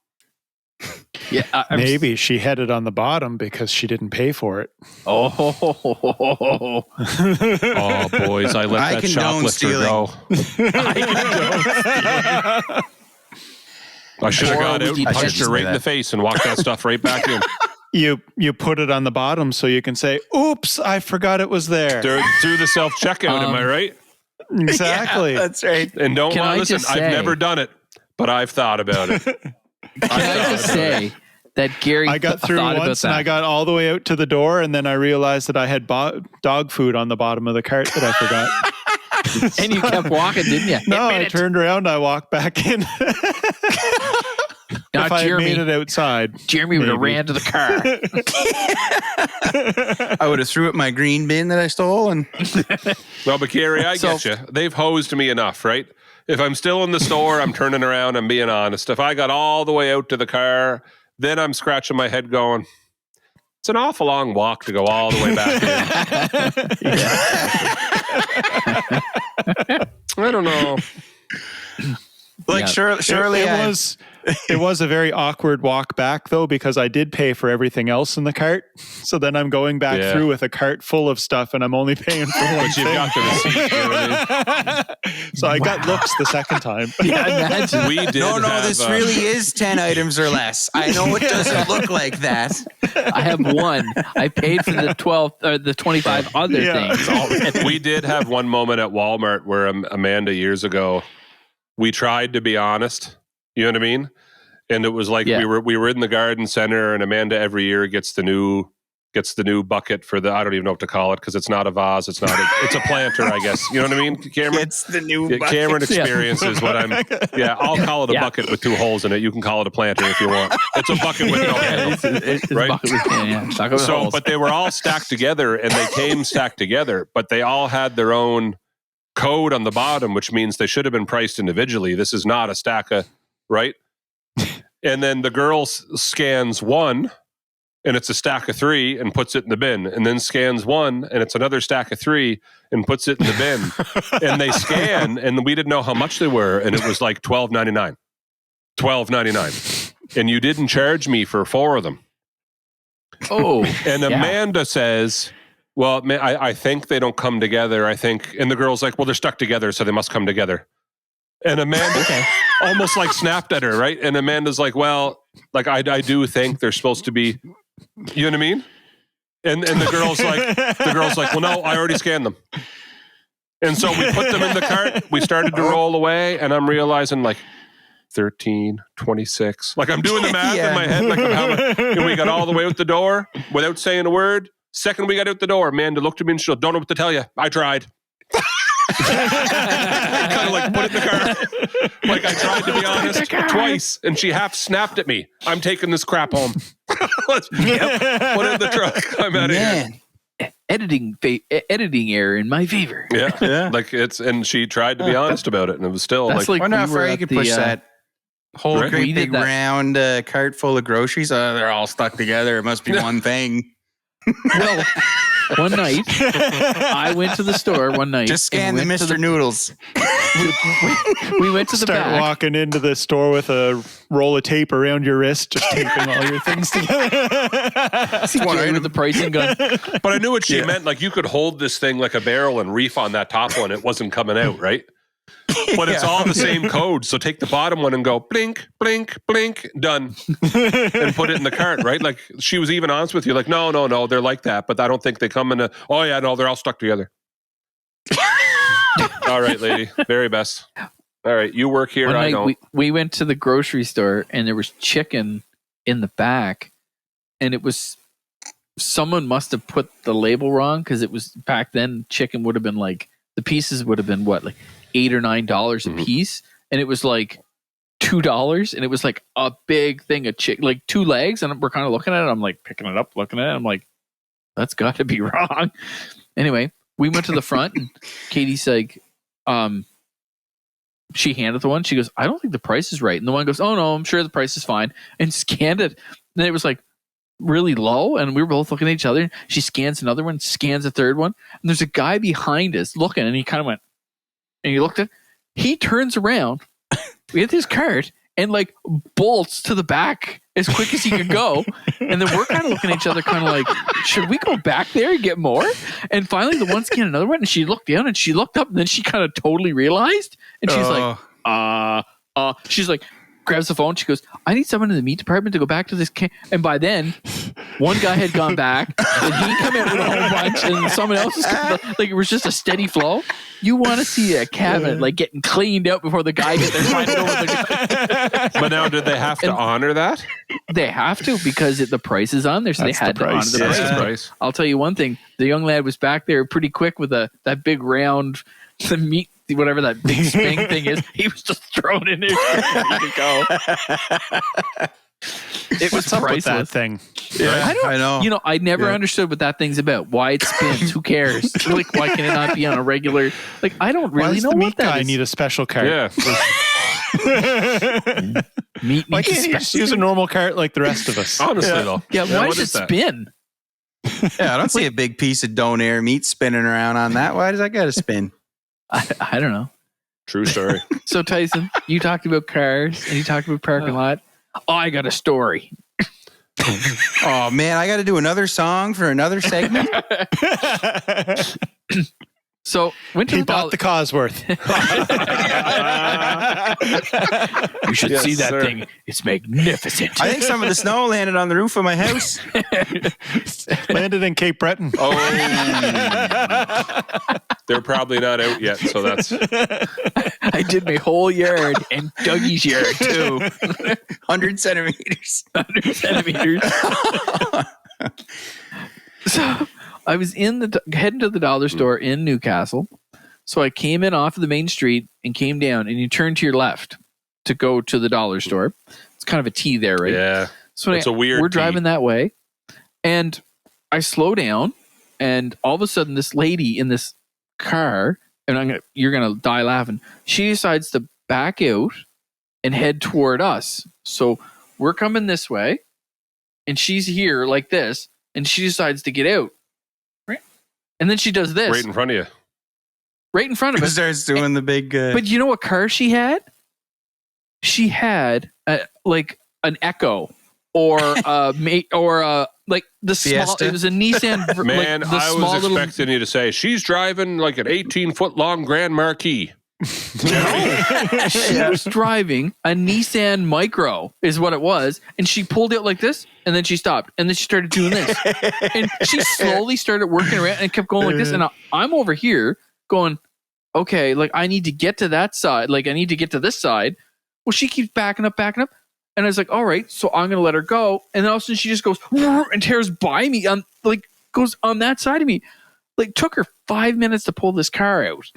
Yeah. Maybe she had it on the bottom because she didn't pay for it. Oh. Oh, boys, I let I that condone shoplifter stealing. go. I should have Or got would out, you punched just her say right in the that? face, and walked that stuff right back in. You put it on the bottom so you can say, "Oops, I forgot it was there." Through the self checkout, am I right? Exactly. That's right. And don't Can I listen. just I've say- never done it, but I've thought about it. Can I just say that Gary I got through thought once and about I got all the way out to the door, and then I realized that I had dog food on the bottom of the cart that I forgot. and you kept walking, didn't you? No, I turned around, I walked back in. Now, if I had made Jeremy, it outside. Jeremy would have maybe. ran to the car. I would have threw it in my green bin that I stole. And Well, but Gary, I get you. They've hosed me enough, right? If I'm still in the store, I'm turning around, I'm being honest. If I got all the way out to the car, then I'm scratching my head going, it's an awful long walk to go all the way back in. I don't know. like, Yeah. surely It was a very awkward walk back though, because I did pay for everything else in the cart. So then I'm going back Yeah. through with a cart full of stuff, and I'm only paying for one But you've thing. got the receipt. You know what I So I got looks the second time. Yeah, imagine. mean? We did no, have, this really is 10 items or less. I know it doesn't look like that. I have one. I paid for the 12 or the 25 other Yeah. things already. We did have one moment at Walmart where Amanda years ago, we tried to be honest. You know what I mean? And it was like Yeah. we were in the garden center, and Amanda every year gets the new bucket for the, I don't even know what to call it because it's not a vase, it's a planter, I guess. You know what I mean, Cameron? It's the new Yeah, bucket. Cameron experience is what I'm. Yeah, I'll call it a Yeah. bucket with 2 holes in it. You can call it a planter if you want. It's a bucket with no handle. It's Right? bucket with- yeah, bucket with So, holes. but they were all stacked together, and they came stacked together, but they all had their own code on the bottom, which means they should have been priced individually. This is not a stack of, right? And then the girl scans one, and it's a stack of 3, and puts it in the bin, and then scans one, and it's another stack of 3, and puts it in the bin. And they scan, and we didn't know how much they were, and it was like $12.99. $12.99. And you didn't charge me for 4 of them. oh, And Amanda says, well, I think they don't come together. I think, and the girl's like, well, they're stuck together, so they must come together. And Amanda almost like snapped at her, right? And Amanda's like, well, like I do think they're supposed to be, you know what I mean? And the girl's like, well, no, I already scanned them. And so we put them in the cart. We started to roll away, and I'm realizing like 13, 26. Like I'm doing the math in my head, like how much, and we got all the way out the door without saying a word. Second we got out the door, Amanda looked at me and she goes, don't know what to tell you. I tried. Kind of like put it in the car. Like I tried to be honest twice, and she half snapped at me. I'm taking this crap home. Put it in the truck. I'm out of here. Man, editing error in my favor. Yeah. Like and she tried to be honest about it, and it was still That's like like Wonder how we were far you at could the, push that whole right? great We did big that. round cart full of groceries. They're all stuck together. It must be one thing. Well, one night I went to the store. One night, Just scan the and we went to Mr. Noodles. We went to the Start back. walking into the store with a roll of tape around your wrist, just taping all your things together. Jerry with the pricing gun. But I knew what she meant. Like you could hold this thing like a barrel and reef on that top one. It wasn't coming out, right? But it's all the same code. So take the bottom one and go blink, blink, blink, done. And put it in the cart, right? Like she was even honest with you. Like, no, they're like that. But I don't think they come in oh yeah, no, they're all stuck together. All right, lady. Very best. All right, you work here, One I night don't. we went to the grocery store and there was chicken in the back, and it was someone must have put the label wrong because it was back then chicken would have been like the pieces would have been what, like $8 or $9 a piece, and it was like $2, and it was like a big thing of chicken, like 2 legs, and we're kind of looking at it. I'm like picking it up, looking at it. I'm like, that's got to be wrong. Anyway, we went to the front, and Katie's like, she handed the one. She goes, I don't think the price is right. And the one goes, oh no, I'm sure the price is fine. And scanned it. And it was like really low. And we were both looking at each other. She scans another one, scans a third one. And there's a guy behind us looking, and he kind of went, and he looked at, he turns around with his cart and like bolts to the back as quick as he could go. And then we're kind of looking at each other, kind of like, should we go back there and get more? And finally the one scanned another one, and she looked down and she looked up, and then she kind of totally realized. And she's like, she's like, grabs the phone. She goes, I need someone in the meat department to go back to this and by then one guy had gone back and he come in with a whole bunch, and someone else was like, it was just a steady flow. You want to see a cabinet like getting cleaned out before the guy gets there trying to know what they're But now, did they have to honor that? They have to, because the price is on there, so That's they had the to honor price. the Yeah. price. That's the price. I'll tell you one thing: the young lad was back there pretty quick with that big round, the meat, whatever that big sping thing is. He was just thrown in there ready to go. It was What's up with that priceless. thing? Yeah, I know. You know, I never understood what that thing's about. Why it spins? Who cares? Like, why can it not be on a regular? Like, I don't Why really does know the what meat that guy is. need a special cart? Yeah. Meat Why needs a can't he just special- use a normal cart like the rest of us? Honestly, though. Yeah, why what does is it that? spin? Yeah, I don't see a big piece of donair meat spinning around on that. Why does that got to spin? I don't know. True story. So Tyson, you talked about cars and you talked about parking lot. Oh, I got a story. Oh man, I got to do another song for another segment. So went to He the bought the Cosworth. You should Yes, see that sir. thing. It's magnificent. I think some of the snow landed on the roof of my house. Landed in Cape Breton. Oh, they're probably not out yet, so that's I did my whole yard and Dougie's yard too. 100 centimeters. 100 centimeters. So I was heading to the dollar store in Newcastle. So I came in off of the main street and came down, and you turn to your left to go to the dollar store. It's kind of a T there, right? yeah. So It's a weird we're T. driving that way, and I slow down, and all of a sudden, this lady in this car, and you're gonna die laughing. She decides to back out and head toward us. So we're coming this way, and she's here like this, and she decides to get out, right? And then she does this Right in front of you. right in front of us. Starts doing the big. But you know what car she had? She had like an Echo or like the small. Fiesta? It was a Nissan. Man, like the I small was little. expecting you to say she's driving like an 18-foot long Grand Marquis. She was driving a Nissan Micro, is what it was, and she pulled out like this, and then she stopped, and then she started doing this, and she slowly started working around and kept going like this, and I'm over here going, okay, like I need to get to that side, like I need to get to this side. Well, she keeps backing up, and I was like, all right, so I'm gonna let her go, and then all of a sudden she just goes and tears by me, goes on that side of me. Like took her 5 minutes to pull this car out.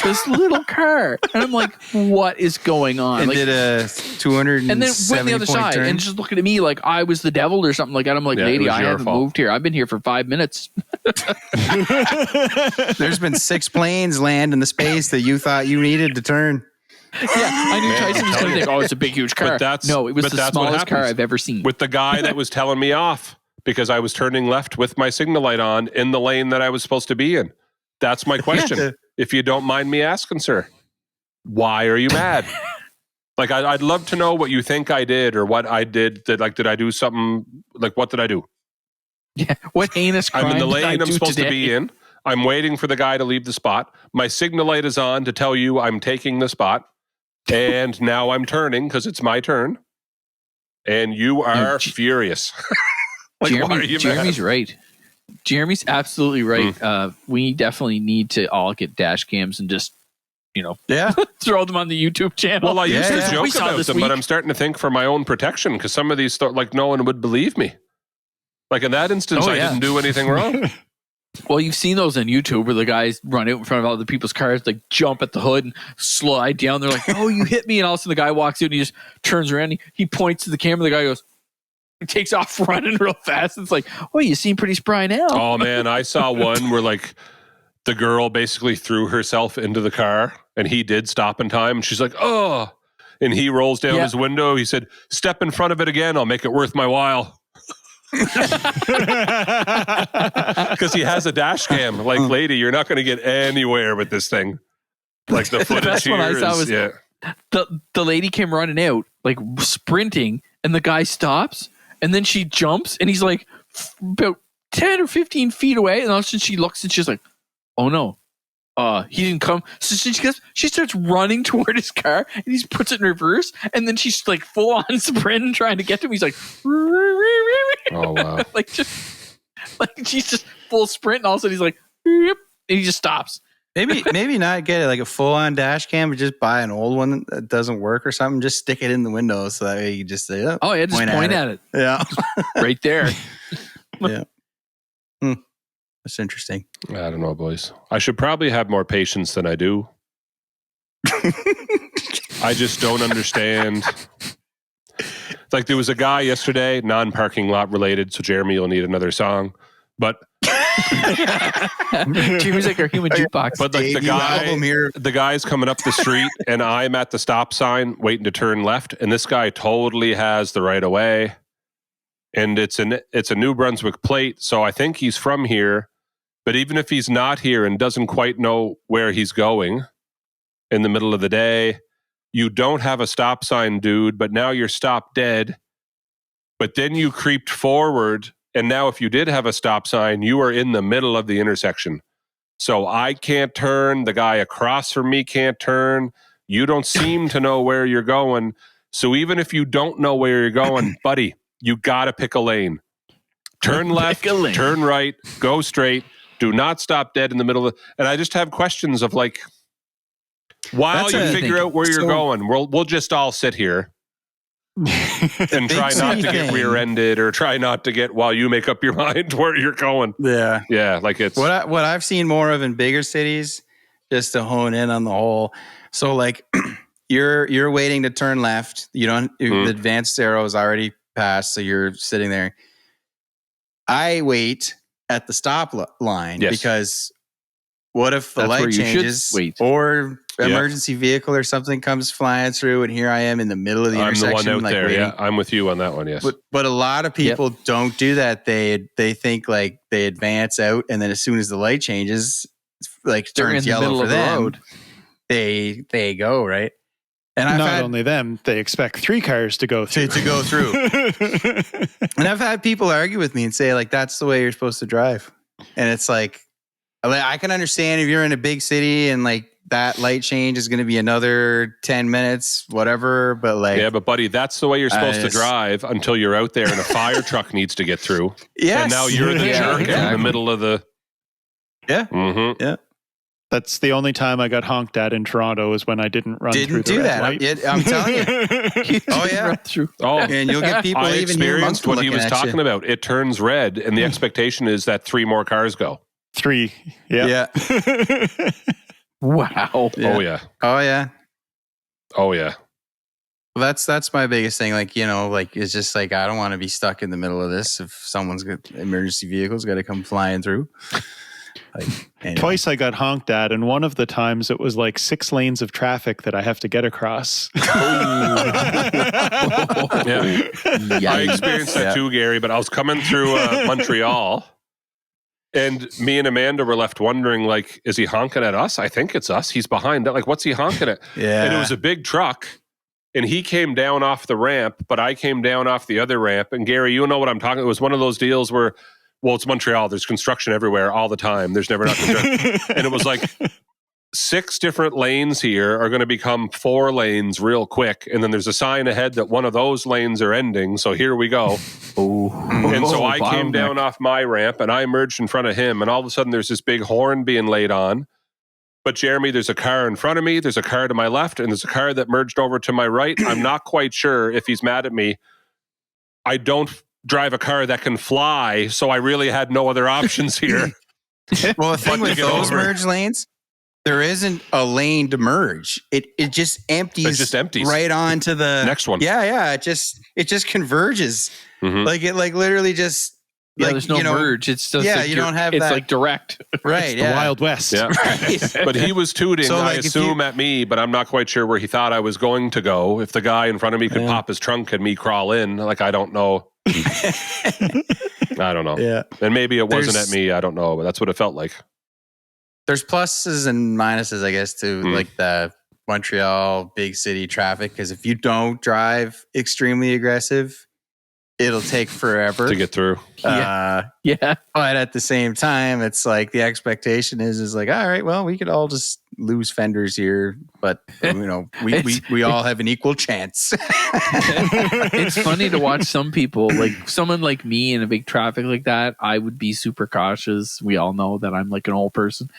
This little car. And I'm like, what is going on? And Like, did a 270 and then went the other side turn. and just looking at me like I was the devil or something like that. I'm like, Yeah, it lady, was I your haven't fault. moved here. I've been here for 5 minutes. There's been 6 planes land in the space that you thought you needed to turn. Yeah, I knew Tyson was going to think, oh, it's a big, huge car. But that's- no, it was but the that's what smallest car happens. I've ever seen. With the guy that was telling me off because I was turning left with my signal light on in the lane that I was supposed to be in. That's my question. Yeah. If you don't mind me asking, sir, why are you mad? Like, I'd love to know what you think I did or what I did. Did I do something? Like, what did I do? Yeah, what heinous crime I'm in the did I lane I'm do supposed today? to be in. I'm waiting for the guy to leave the spot. My signal light is on to tell you I'm taking the spot. And now I'm turning because it's my turn. And you are furious. Like, why are you Jeremy's mad? right. Jeremy's absolutely right. We definitely need to all get dash cams and just, Yeah. throw them on the YouTube channel. Well, I used Yeah, to yeah. We joke saw about this them, week. but I'm starting to think for my own protection because some of these, like, no one would believe me. Like, in that instance, Oh, I yeah. didn't do anything wrong. Well, you've seen those on YouTube where the guys run out in front of other people's cars, like jump at the hood and slide down. They're like, "Oh, you hit me!" And all of a sudden, the guy walks out and he just turns around. He points to the camera. The guy goes, he takes off running real fast. It's like, "Oh, you seem pretty spry now." Oh, man, I saw one where, like, the girl basically threw herself into the car and he did stop in time. And she's like, "Oh," and he rolls down Yeah. his window. He said, "Step in front of it again. I'll make it worth my while." Because he has a dash cam. Like, lady, you're not going to get anywhere with this thing. Like, the footage best one here I saw is, was- yeah. The lady came running out, like sprinting, and the guy stops, and then she jumps, and he's like about 10 or 15 feet away, and all of a sudden she looks and she's like, "Oh no, he didn't come." So she starts running toward his car, and he puts it in reverse, and then she's like full on sprinting trying to get to him. He's like, Oh, wow. like she's just full sprint, and all of a sudden he's like, and he just stops. Maybe not get it like a full on dash cam, but just buy an old one that doesn't work or something. Just stick it in the window so that way you can just say, Oh yeah, just point at it Yeah. right there. Yeah. That's interesting. I don't know, boys. I should probably have more patience than I do. I just don't understand. Like, there was a guy yesterday, non-parking lot related, so Jeremy will need another song. But Jeremy's like our human jukebox. But like Debut album here. the guy's coming up the street and I'm at the stop sign waiting to turn left, and this guy totally has the right of way. And it's a New Brunswick plate, so I think he's from here. But even if he's not here and doesn't quite know where he's going in the middle of the day, you don't have a stop sign, dude, but now you're stopped dead. But then you creeped forward, and now if you did have a stop sign, you are in the middle of the intersection. So I can't turn, the guy across from me can't turn. You don't seem to know where you're going. So even if you don't know where you're going, buddy, you got to pick a lane. Turn left, turn right, go straight. Do not stop dead in the middle of and I just have questions of like, while That's you a- figure out where you're going, we'll just all sit here and try not to get thing. rear-ended or try not to get while you make up your mind where you're going. Yeah. Yeah, like it's What I've seen more of in bigger cities, just to hone in on the whole. So like you're waiting to turn left. You don't the advanced arrow is already passed, so you're sitting there. I wait at the stop line because what if the That's where light you should changes wait. or Yeah. emergency vehicle or something comes flying through and here I am in the middle of the I'm the intersection one out like there. waiting. Yeah, I'm with you on that one. Yes. But a lot of people don't do that. They think like they advance out and then as soon as the light changes, like They're turns in the yellow middle for of the them, road. they go, right? And I've Not had only them, they expect 3 cars to go through. to go through. And I've had people argue with me and say like that's the way you're supposed to drive. And it's like I can understand if you're in a big city and like that light change is going to be another 10 minutes, whatever. But like, Yeah, but buddy, that's the way you're supposed to it's- drive until you're out there and a fire truck needs to get through. yes. And now you're the Yeah, jerk in the exactly. middle of the. Yeah. Mm-hmm. That's the only time I got honked at in Toronto is when I didn't run through Didn't the do red that. light. I'm telling you. Oh yeah. Run through. Oh, And you'll get people I even here experienced what he looking was at talking you. about. It turns red, and the expectation is that 3 more cars go. 3. Yeah. Yeah. Wow. Oh yeah. Oh yeah. Oh yeah. Well, that's my biggest thing. Like, you know, like it's just like I don't want to be stuck in the middle of this if someone's got emergency vehicles got to come flying through. Like, anyway. Twice I got honked at, and one of the times it was like 6 lanes of traffic that I have to get across. Yeah. I experienced that too, Gary, but I was coming through Montreal, and me and Amanda were left wondering, like, is he honking at us? I think it's us. He's behind that. Like, what's he honking at? Yeah. And it was a big truck, and he came down off the ramp, but I came down off the other ramp. And Gary, you know what I'm talking about. It was one of those deals where, well, it's Montreal. There's construction everywhere all the time. There's never not construction. And it was like 6 different lanes here are going to become 4 lanes real quick. And then there's a sign ahead that one of those lanes are ending. So here we go. And so I came down off my ramp and I emerged in front of him. And all of a sudden there's this big horn being laid on. But Jeremy, there's a car in front of me. There's a car to my left. And there's a car that merged over to my right. I'm not quite sure if he's mad at me. I don't drive a car that can fly, so I really had no other options here. Well, the thing But to with get those over. merge lanes, there isn't a lane to merge. It just empties. It just empties. Right onto the Next one. Yeah. It just converges. Mhm. Like it literally just. Yeah, like, there's no you know, merge. It's just yeah, like you don't have it's that. like direct. Right. The Wild West. Yeah. Right. But he was tooting, So, I like, if assume, you- at me, but I'm not quite sure where he thought I was going to go. If the guy in front of me could pop his trunk and me crawl in, like, I don't know. I don't know. Yeah. And maybe it wasn't There's- at me. I don't know, but that's what it felt like. There's pluses and minuses, I guess, to Mm. like the Montreal big city traffic. Because if you don't drive extremely aggressive, it'll take forever To get through. Uh, Yeah. but at the same time, it's like the expectation is like, all right, well, we could all just lose fenders here, but you know, we all have an equal chance. It's funny to watch some people, like someone like me in a big traffic like that. I would be super cautious. We all know that I'm like an old person,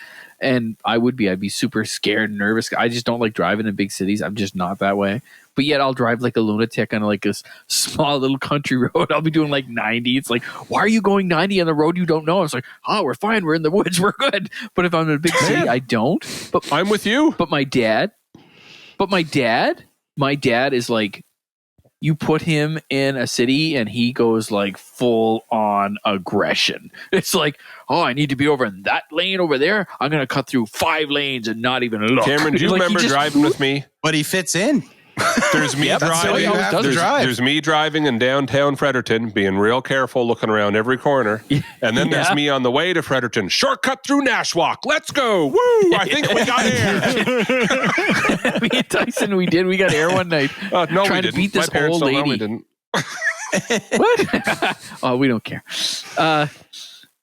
and I'd be super scared and nervous. I just don't like driving in big cities. I'm just not that way. But yet I'll drive like a lunatic on like this small little country road. I'll be doing like 90. It's like, why are you going 90 on the road you don't know? It's like, oh, we're fine. We're in the woods. We're good. But if I'm in a big city, I don't. But I'm with you. my dad is like, you put him in a city and he goes like full on aggression. It's like, oh, I need to be over in that lane over there. I'm going to cut through 5 lanes and not even look. Cameron, do you Like, he remember just- driving with me? But he fits in. There's me That's how driving. you have to drive. There's me driving in downtown Fredericton, being real careful, looking around every corner. And then there's Yeah. me on the way to Fredericton. Shortcut through Nashwauk. Let's go. Woo! I think we got air. Me and Tyson, we got air one night. No, we trying to didn't. beat this My parents old don't know lady. we didn't. What? Oh, we don't care.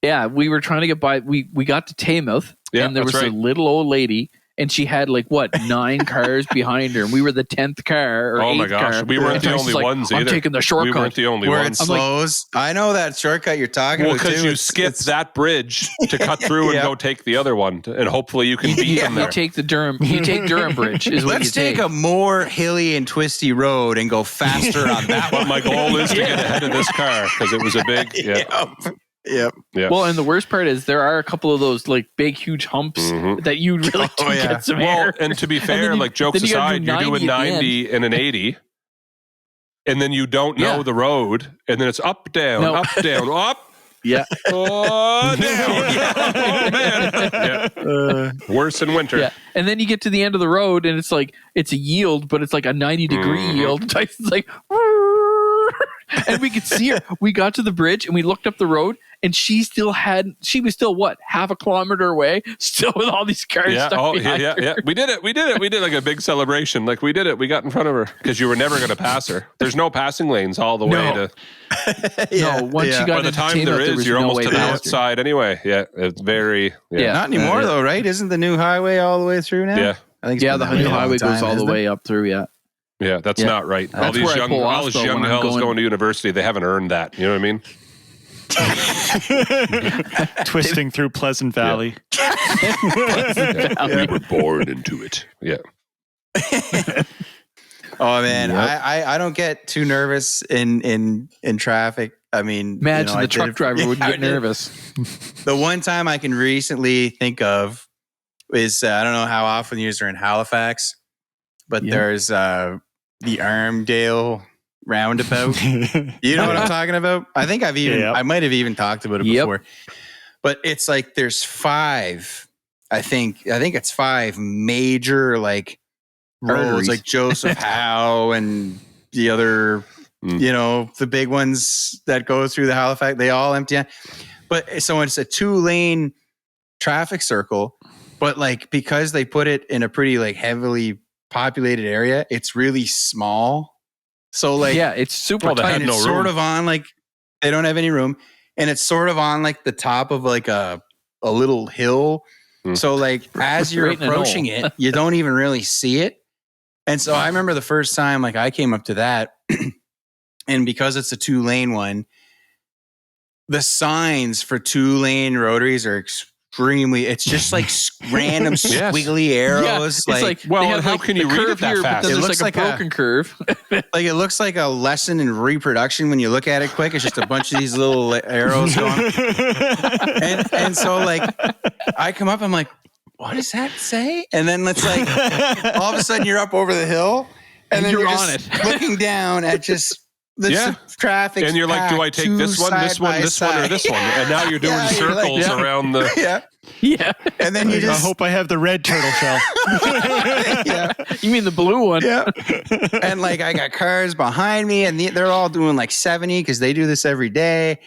Yeah, we were trying to get by. We got to Taymouth, Yeah, and there was that's a right. little old lady, and she had like 9 cars behind her, and we were the 10th car or Oh my 8th gosh, car. we weren't And the Tyson's only like, ones I'm either. taking the We shortcut. weren't the only Where ones. it slows. I know that shortcut you're talking Well, about because too. you It's- skip it's- that bridge to cut through and Yeah. go take the other one, and hopefully you can beat them You there. take the Durham. You take Durham Bridge. Is what Let's you take. take a more hilly and twisty road and go faster on that But one. my goal is to get ahead of this car because it was a big. Yeah. Yep. Well, and the worst part is there are a couple of those like big, huge humps Mhm. that you really do yeah. get some Well, air. and to be then fair, you- like jokes then you gotta aside, do you're doing 90 at the 90 and an 80, and then you don't know Yeah. the road, and then it's up, down, No. up, down, up, Yeah. oh, down. Oh, man. Yeah. Worse in winter. Yeah. And then you get to the end of the road and it's like, it's a yield, but it's like a 90-degree Mhm. yield. Tyson's like, and we could see her. We got to the bridge and we looked up the road and she was still what? Half a kilometer away, still with all these cars Yeah. stuck Oh, yeah, behind yeah, her. yeah. We did it. We did like a big celebration. Like we did it. We got in front of her because you were never going to pass her. There's no passing lanes all the way No. to. No, once you got By the into time Taymouth, there was is, you're no almost way to the past north her. side anyway. Yeah. It's very. Yeah. Not anymore though, right? Isn't the new highway all the way through now? Yeah. I think it's Yeah, been the that way a new long highway goes time, all the isn't it? way up through, yeah. Yeah, that's Yeah. not right. That's where I pull off, though, when I'm hells going- going to university, they haven't earned that. You know what I mean? Twisting through Pleasant Valley. We were born into it. Yeah. Oh man, Yep. I don't get too nervous in traffic. I mean, Imagine I the did truck it- driver would I get did. nervous. The one time I can recently think of is I don't know how often you're in Halifax, but there's the Armdale roundabout. You know what I'm talking about? I think I might have even talked about it before. But it's like there's 5. I think it's 5 major like roads, like Joseph Howe and the other, the big ones that go through the Halifax. They all empty out. But so it's a 2-lane traffic circle. But like because they put it in a pretty like heavily populated area, it's really small. So like it's super tight. And it's sort of on like they don't have any room, and it's sort of on like the top of like a little hill. So like as you're approaching it, you don't even really see it. And so I remember the first time like I came up to that, and because it's a 2-lane one, the signs for 2-lane rotaries are extremely. It's just like random squiggly arrows. Yeah, like well, how can you read it that fast? It looks like a broken curve. Like it looks like a lesson in reproduction when you look at it quick. It's just a bunch of these little arrows going. and so like I come up, I'm like, what does that say? And then it's like all of a sudden you're up over the hill, and then you're on it, looking down at just the traffic. And you're like, do I take this one, this one, or this one? And now you're doing circles around the. Yeah. And then you just. I hope I have the red turtle shell. You mean the blue one? Yeah. And like I got cars behind me, and they're all doing like 70 because they do this every day.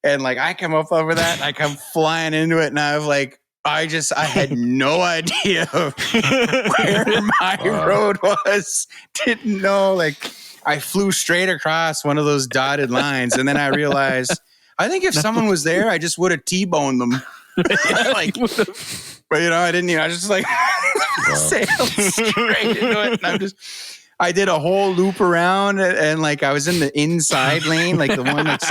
And like I come up over that, and I come flying into it, and I've like. I had no idea where my road was. Didn't know. Like I flew straight across one of those dotted lines, and then I realized I think if someone was there, I just would have T-boned them. Like, but I didn't. I just like sailed straight into it, and I did a whole loop around, and like I was in the inside lane, like the one that's.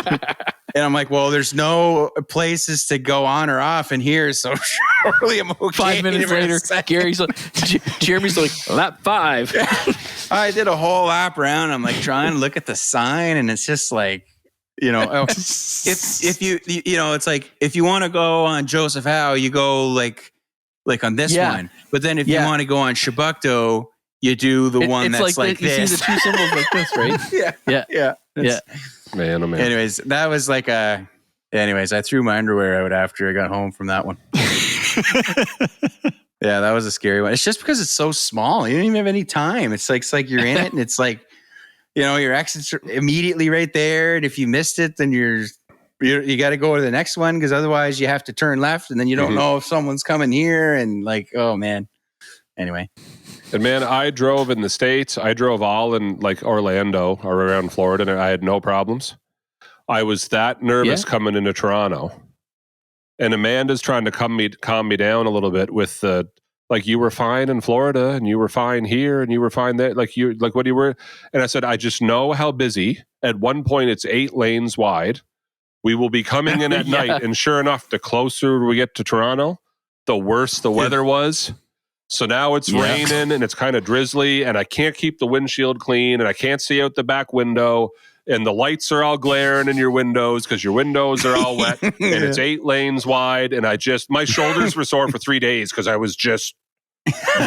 And I'm like, well, there's no places to go on or off in here, so surely I'm okay. 5 minutes later, Jeremy's like, lap 5. I did a whole lap around. I'm like trying to look at the sign, and it's just like, if you it's like if you want to go on Joseph Howe, you go like on this one. But then if you want to go on Shabukto, you do the one that's like this. You see the 2 symbols like this, right? Yeah. Man, oh man. Anyways, that was like I threw my underwear out after I got home from that one. Yeah, that was a scary one. It's just because it's so small. You don't even have any time. It's like you're in it, and it's like, your exit's immediately right there. And if you missed it, then you got to go to the next one, because otherwise you have to turn left, and then you don't know if someone's coming here. And like, oh man. Anyway. And man, I drove in the States. I drove all in like Orlando or around Florida, and I had no problems. I was that nervous coming into Toronto. And Amanda's trying to calm me down a little bit with the, like, you were fine in Florida, and you were fine here, and you were fine there. Like what you were. And I said, I just know how busy. At one point, it's 8 lanes wide. We will be coming in at night. And sure enough, the closer we get to Toronto, the worse the weather was. So now it's raining, and it's kind of drizzly, and I can't keep the windshield clean, and I can't see out the back window, and the lights are all glaring in your windows because your windows are all wet, and it's 8 lanes wide, and my shoulders were sore for 3 days because I was just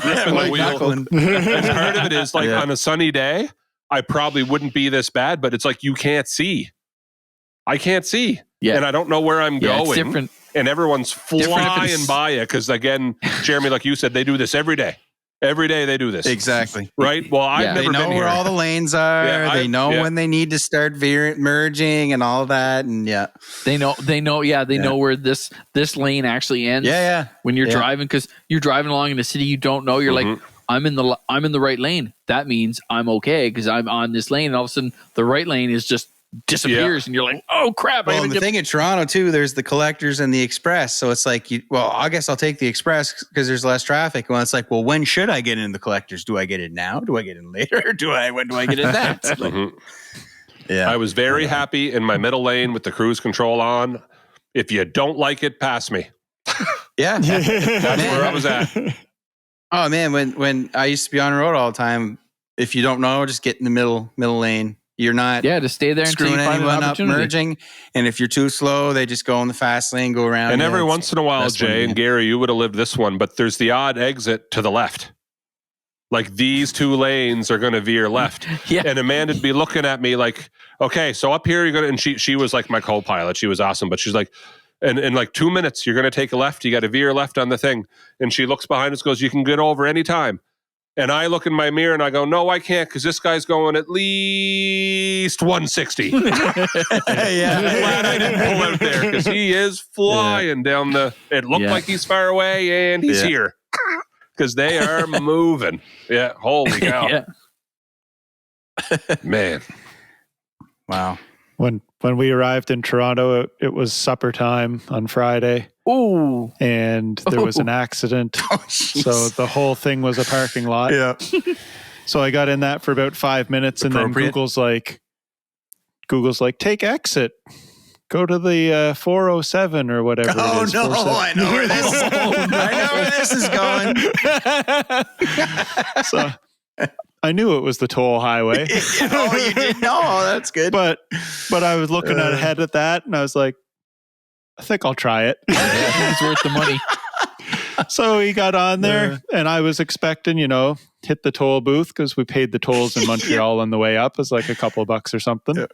gripping the wheel. And part of it is like on a sunny day, I probably wouldn't be this bad, but it's like you can't see. I can't see, and I don't know where I'm going. It's different. And everyone's flying by you because, again, Jeremy, like you said, they do this every day. Every day they do this. Exactly. Right? Well, I've never been here. They know where all the lanes are. They know when they need to start merging and all that. And they know where this lane actually ends. When you're driving, because you're driving along in the city, you don't know. You're like, I'm in the right lane. That means I'm okay because I'm on this lane. And all of a sudden, the right lane is just disappears, and you're like, oh crap. Well, the thing in Toronto too, there's the collectors and the express, so it's like, I guess I'll take the express because there's less traffic. Well, it's like, well, when should I get in the collectors? Do I get it now? Do I get in later? When do I get in that? Like, I was very happy in my middle lane with the cruise control on. If you don't like it, pass me. That's where I was at. Oh man, when I used to be on the road all the time, if you don't know, just get in the middle lane. You're not to stay there until you screwing find an anyone up opportunity. merging. And if you're too slow, they just go in the fast lane, go around. And you. every That's once in a while, best one Jay to and do. Gary, you would have lived this one, but there's the odd exit to the left. Like these two lanes are going to veer left. Yeah. And Amanda'd be looking at me like, okay, so up here you're going to, and she was like my co-pilot. She was awesome, but she's like, and in like 2 minutes, you're going to take a left. You got to veer left on the thing. And she looks behind us, goes, you can get over anytime. And I look in my mirror and I go, no, I can't, because this guy's going at least 160. I'm glad I didn't pull out there, because he is flying down the, it looked like he's far away, and he's here. Because they are moving. Yeah, holy cow. Man. Wow. When we arrived in Toronto, it was supper time on Friday. Ooh. And there was an accident. So the whole thing was a parking lot. Yeah. So I got in that for about 5 minutes, and then Google's like, take exit. Go to the 407 or whatever it is. No, I know where this is. I know where this is going. So I knew it was the toll highway. Oh, you did know. That's good. But I was looking ahead at that, and I was like, I think I'll try it. It's worth the money. So he got on there, and I was expecting, hit the toll booth, because we paid the tolls in Montreal on the way up. It was like a couple of bucks or something. Yeah.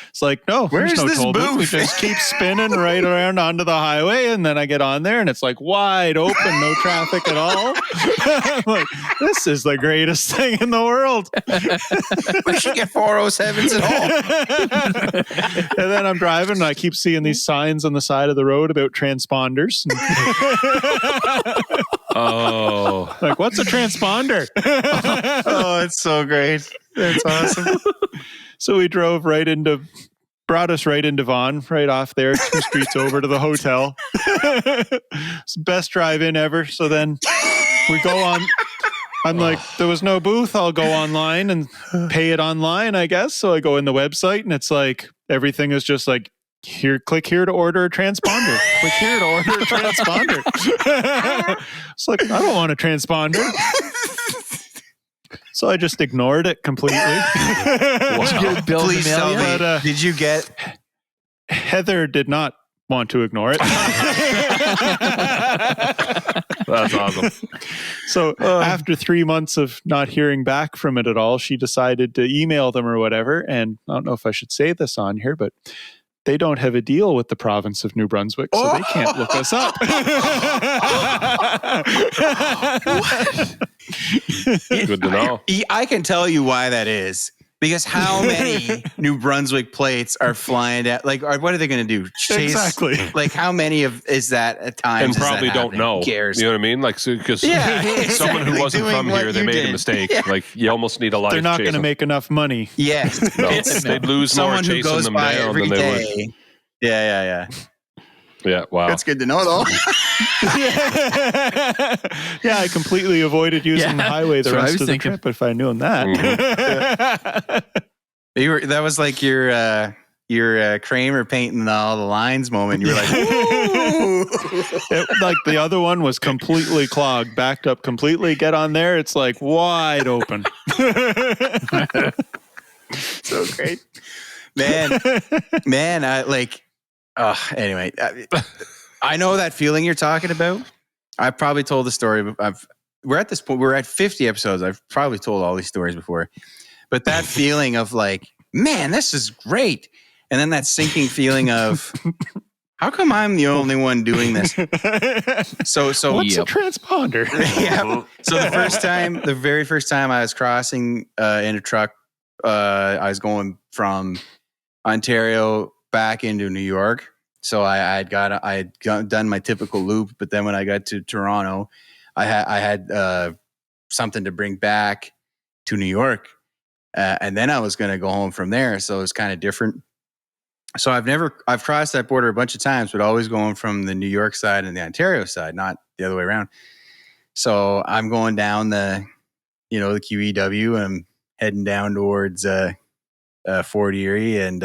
It's like, no, where's there's no this toll booth. We booth? just keep spinning right around onto the highway, and then I get on there, and it's like wide open, no traffic at all. I'm like, this is the greatest thing in the world. We should get 407s at home. And then I'm driving, and I keep seeing these signs on the side of the road about transponders. Oh. Like, what's a transponder? Oh, it's so great. That's awesome. So we brought us right into Vaughan, right off there, 2 streets over to the hotel. It's the best drive-in ever. So then we go on. I'm like, there was no booth. I'll go online and pay it online, I guess. So I go in the website, and it's like, everything is just like, click here to order a transponder. Click here to order a transponder. It's like, I don't want a transponder. So I just ignored it completely. Wow. Please tell me, did you get... Heather did not want to ignore it. That's awesome. So after 3 months of not hearing back from it at all, she decided to email them or whatever. And I don't know if I should say this on here, but they don't have a deal with the province of New Brunswick, so they can't look us up. Good to know. I can tell you why that is. Because how many New Brunswick plates are flying at? Like, what are they going to do? Chase? Exactly. Like, how many is that at times? And probably don't know. Who cares? You know what I mean? Like, because someone who wasn't Doing from what here, they you made did. a mistake. Yeah. Like, you almost need a life. They're not going to make enough money. Yes. No, they'd lose more Someone who chasing goes them by down every than they would. day. Yeah. Yeah, wow. That's good to know, though. Yeah, I completely avoided using the highway the That's what I rest was of the thinking. trip if I knew that. That was like your Kramer painting all the lines moment. You were like, ooh. Like the other one was completely clogged, backed up completely. Get on there, it's like wide open. So great. Man, I like, anyway, I know that feeling you're talking about. I've probably told the story. We're at this point, we're at 50 episodes. I've probably told all these stories before. But that feeling of like, man, this is great. And then that sinking feeling of, how come I'm the only one doing this? So What's a transponder? Yeah. So the very first time I was crossing in a truck, I was going from Ontario back into New York. So I had done my typical loop, but then when I got to Toronto, I had something to bring back to New York. And then I was going to go home from there. So it was kind of different. So I've crossed that border a bunch of times, but always going from the New York side and the Ontario side, not the other way around. So I'm going down the QEW, and I'm heading down towards Fort Erie, and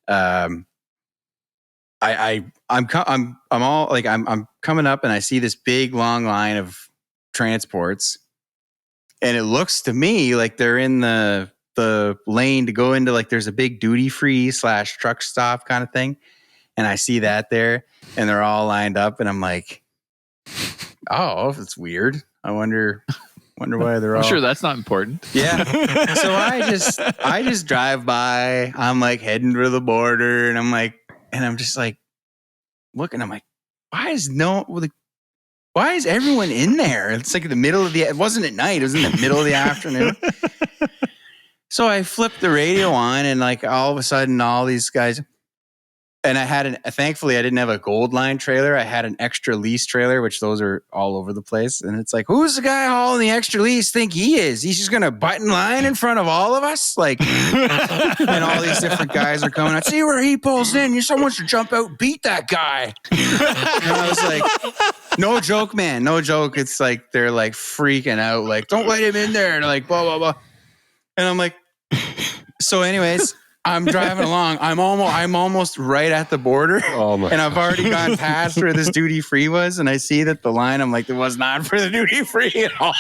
I'm coming up, and I see this big long line of transports. And it looks to me like they're in the the lane to go into like there's a big duty free / truck stop kind of thing, and I see that there, and they're all lined up, and I'm like, oh, it's weird. I wonder why they're all. I'm sure that's not important. Yeah. So I just drive by. I'm like heading to the border, and I'm just like looking. I'm like, why is everyone in there? It's like in the middle of it wasn't at night. It was in the middle of the afternoon. So I flipped the radio on, and like all of a sudden, all these guys. And thankfully I didn't have a gold line trailer. I had an extra lease trailer, which those are all over the place. And it's like, who's the guy hauling the extra lease think he is? He's just going to button line in front of all of us? Like, and all these different guys are coming out. See where he pulls in. Someone should jump out, beat that guy. And I was like, no joke, man. No joke. It's like, they're like freaking out. Like, don't let him in there. And like, blah, blah, blah. And I'm like, so anyways, I'm driving along. I'm almost right at the border, and I've already gone past where this duty free was, and I see that the line. I'm like, it was not for the duty free at all.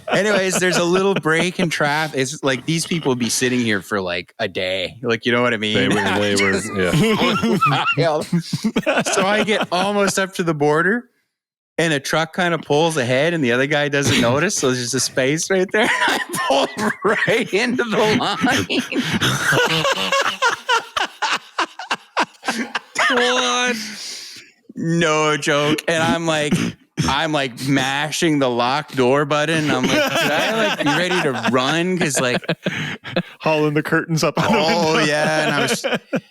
Anyways, there's a little break in traffic. It's like these people would be sitting here for like a day, like you know what I mean. They were yeah. So I get almost up to the border. And a truck kind of pulls ahead, and the other guy doesn't notice. So there's just a space right there. I pull right into the line. What? No joke. And I'm like mashing the lock door button. I'm like, should I like be ready to run? Because like hauling the curtains up. Oh yeah. And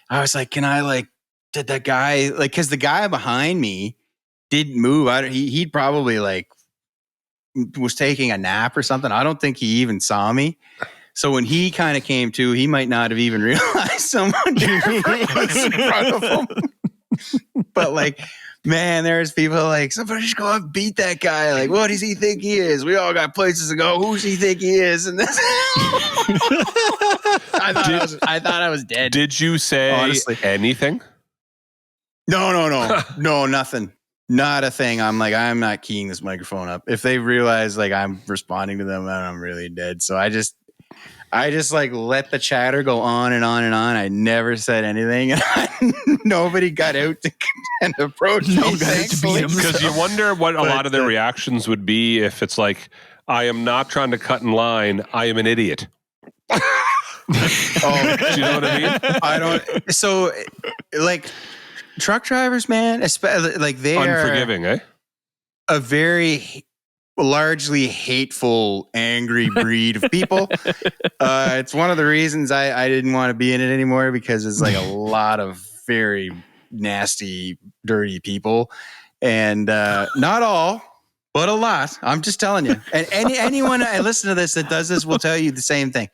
I was like, can I like? Did that guy like? Because the guy behind me didn't move. He'd probably like was taking a nap or something. I don't think he even saw me. So when he kind of came to, he might not have even realized someone was in front of him. But like, man, there's people like, somebody should go and beat that guy. Like, what does he think he is? We all got places to go. Who does he think he is? And this. I thought I was dead. Did you say honestly anything? No, nothing. Not a thing. I'm like, I'm not keying this microphone up. If they realize like I'm responding to them, then I'm really dead. So I just like let the chatter go on and on and on. I never said anything, and nobody got out to and approach me. Because you wonder what a lot of their reactions would be if it's like, I am not trying to cut in line. I am an idiot. Oh, do you know what I mean? I don't. So like. Truck drivers, man, especially like they unforgiving, are a very largely hateful, angry breed of people. It's one of the reasons I didn't want to be in it anymore because it's like a lot of very nasty, dirty people, and not all, but a lot. I'm just telling you. And anyone I listen to this that does this will tell you the same thing.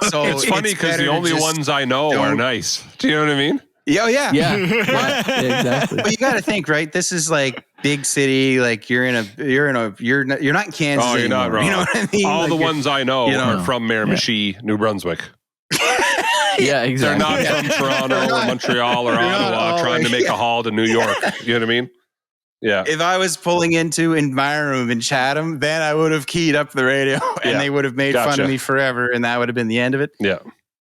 So it's funny because the only ones I know are nice. Do you know what I mean? Oh yeah, exactly. But you got to think, right? This is like big city. Like you're not in Kansas. Oh, you're anymore, not wrong. You know what I mean? All like the ones I know are from Miramichi, New Brunswick. Yeah, exactly. They're not from Toronto or Montreal or Ottawa trying to make a haul to New York. You know what I mean? Yeah. If I was pulling into Environment in Chatham, then I would have keyed up the radio and they would have made fun of me forever, and that would have been the end of it. Yeah.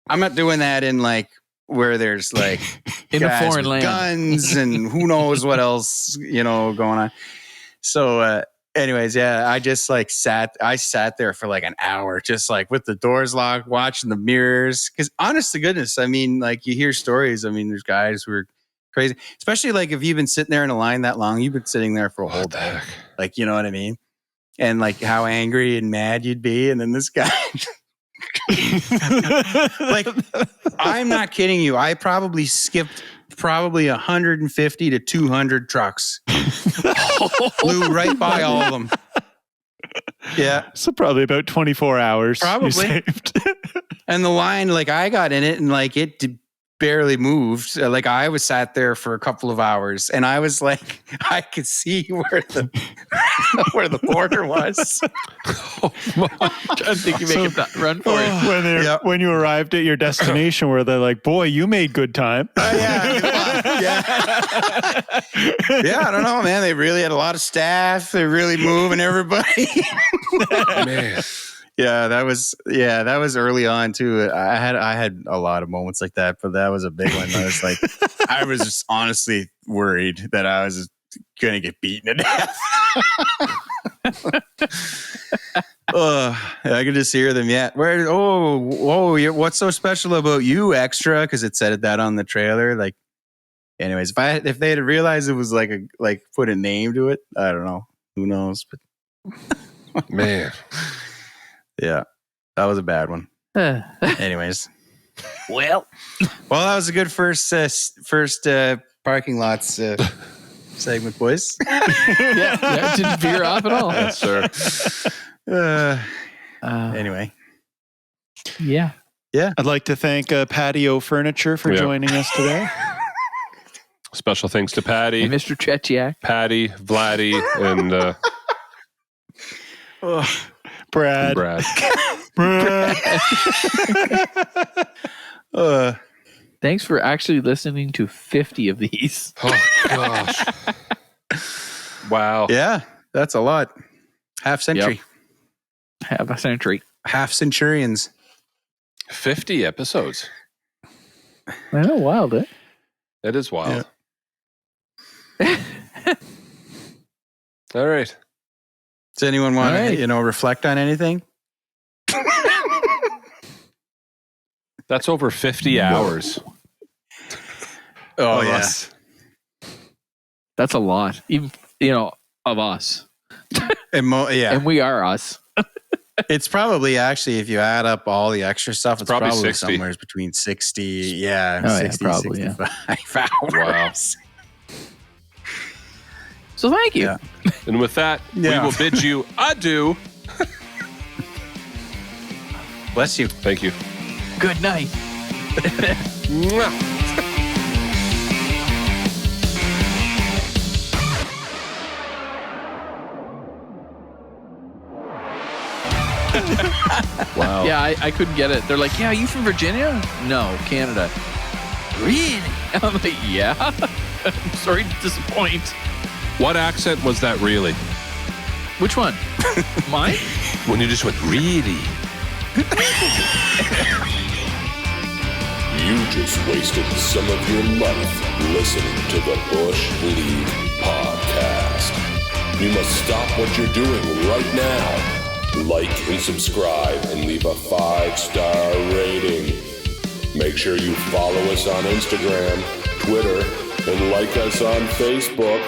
I'm not doing that in like where there's like in a foreign land, guns and who knows what else, going on. So anyways, yeah, I just like sat there for like an hour, just like with the doors locked, watching the mirrors. Cause honest to goodness, I mean, like you hear stories. I mean, there's guys who are crazy, especially like if you've been sitting there in a line that long, you've been sitting there for a whole day. Like, you know what I mean? And like how angry and mad you'd be. And then this guy, like, I'm not kidding you. I probably skipped 150 to 200 trucks. Flew right by all of them. Yeah. So probably about 24 hours. Probably. You saved. And the line, like I got in it and like it barely moved. Like I was sat there for a couple of hours and I was like, I could see where the border was. I think you make it run for it. When you arrived at your destination, where they're like, "Boy, you made good time." Yeah. I don't know, man. They really had a lot of staff. They're really moving everybody. Man. Yeah, that was early on too. I had a lot of moments like that, but that was a big one. I was like, I was just honestly worried that I was gonna get beaten to death. I could just hear them. Yeah, what's so special about you, extra? Because it said that on the trailer. Like, anyways, if they had realized it was like put a name to it, I don't know. Who knows? But Man. yeah, that was a bad one. Anyways, Well, that was a good first parking lots segment, boys. yeah, it didn't veer off at all. Yes, sir. Anyway, Yeah. I'd like to thank Patio Furniture for joining us today. Special thanks to Patty, And Mr. Tretiak. Patty, Vladdy, and Brad. Brad. Thanks for actually listening to 50 of these. Oh, gosh. Wow. yeah, that's a lot. Half century, Have a century. half centurions. 50 episodes. I know, wild, eh? That is wild. All right. Does anyone want to, reflect on anything? That's over 50 hours. Oh, of yeah. us. That's a lot. Even, of us. And And we are us. it's probably actually, if you add up all the extra stuff, it's Probably probably 60. somewhere between 60, 60, probably, 65 hours. So thank you. Yeah. And with that, Yeah. we will bid you adieu. Bless you. Thank you. Good night. Mwah. Wow. Yeah, I couldn't get it. They're like, yeah, are you from Virginia? No, Canada. Really? I'm like, yeah. I'm sorry to disappoint. What accent was that really? Which one? Mine? When you just went, really? You just wasted some of your life listening to the Bush League podcast. You must stop what you're doing right now. Like and subscribe and leave a 5-star rating. Make sure you follow us on Instagram, Twitter, and like us on Facebook.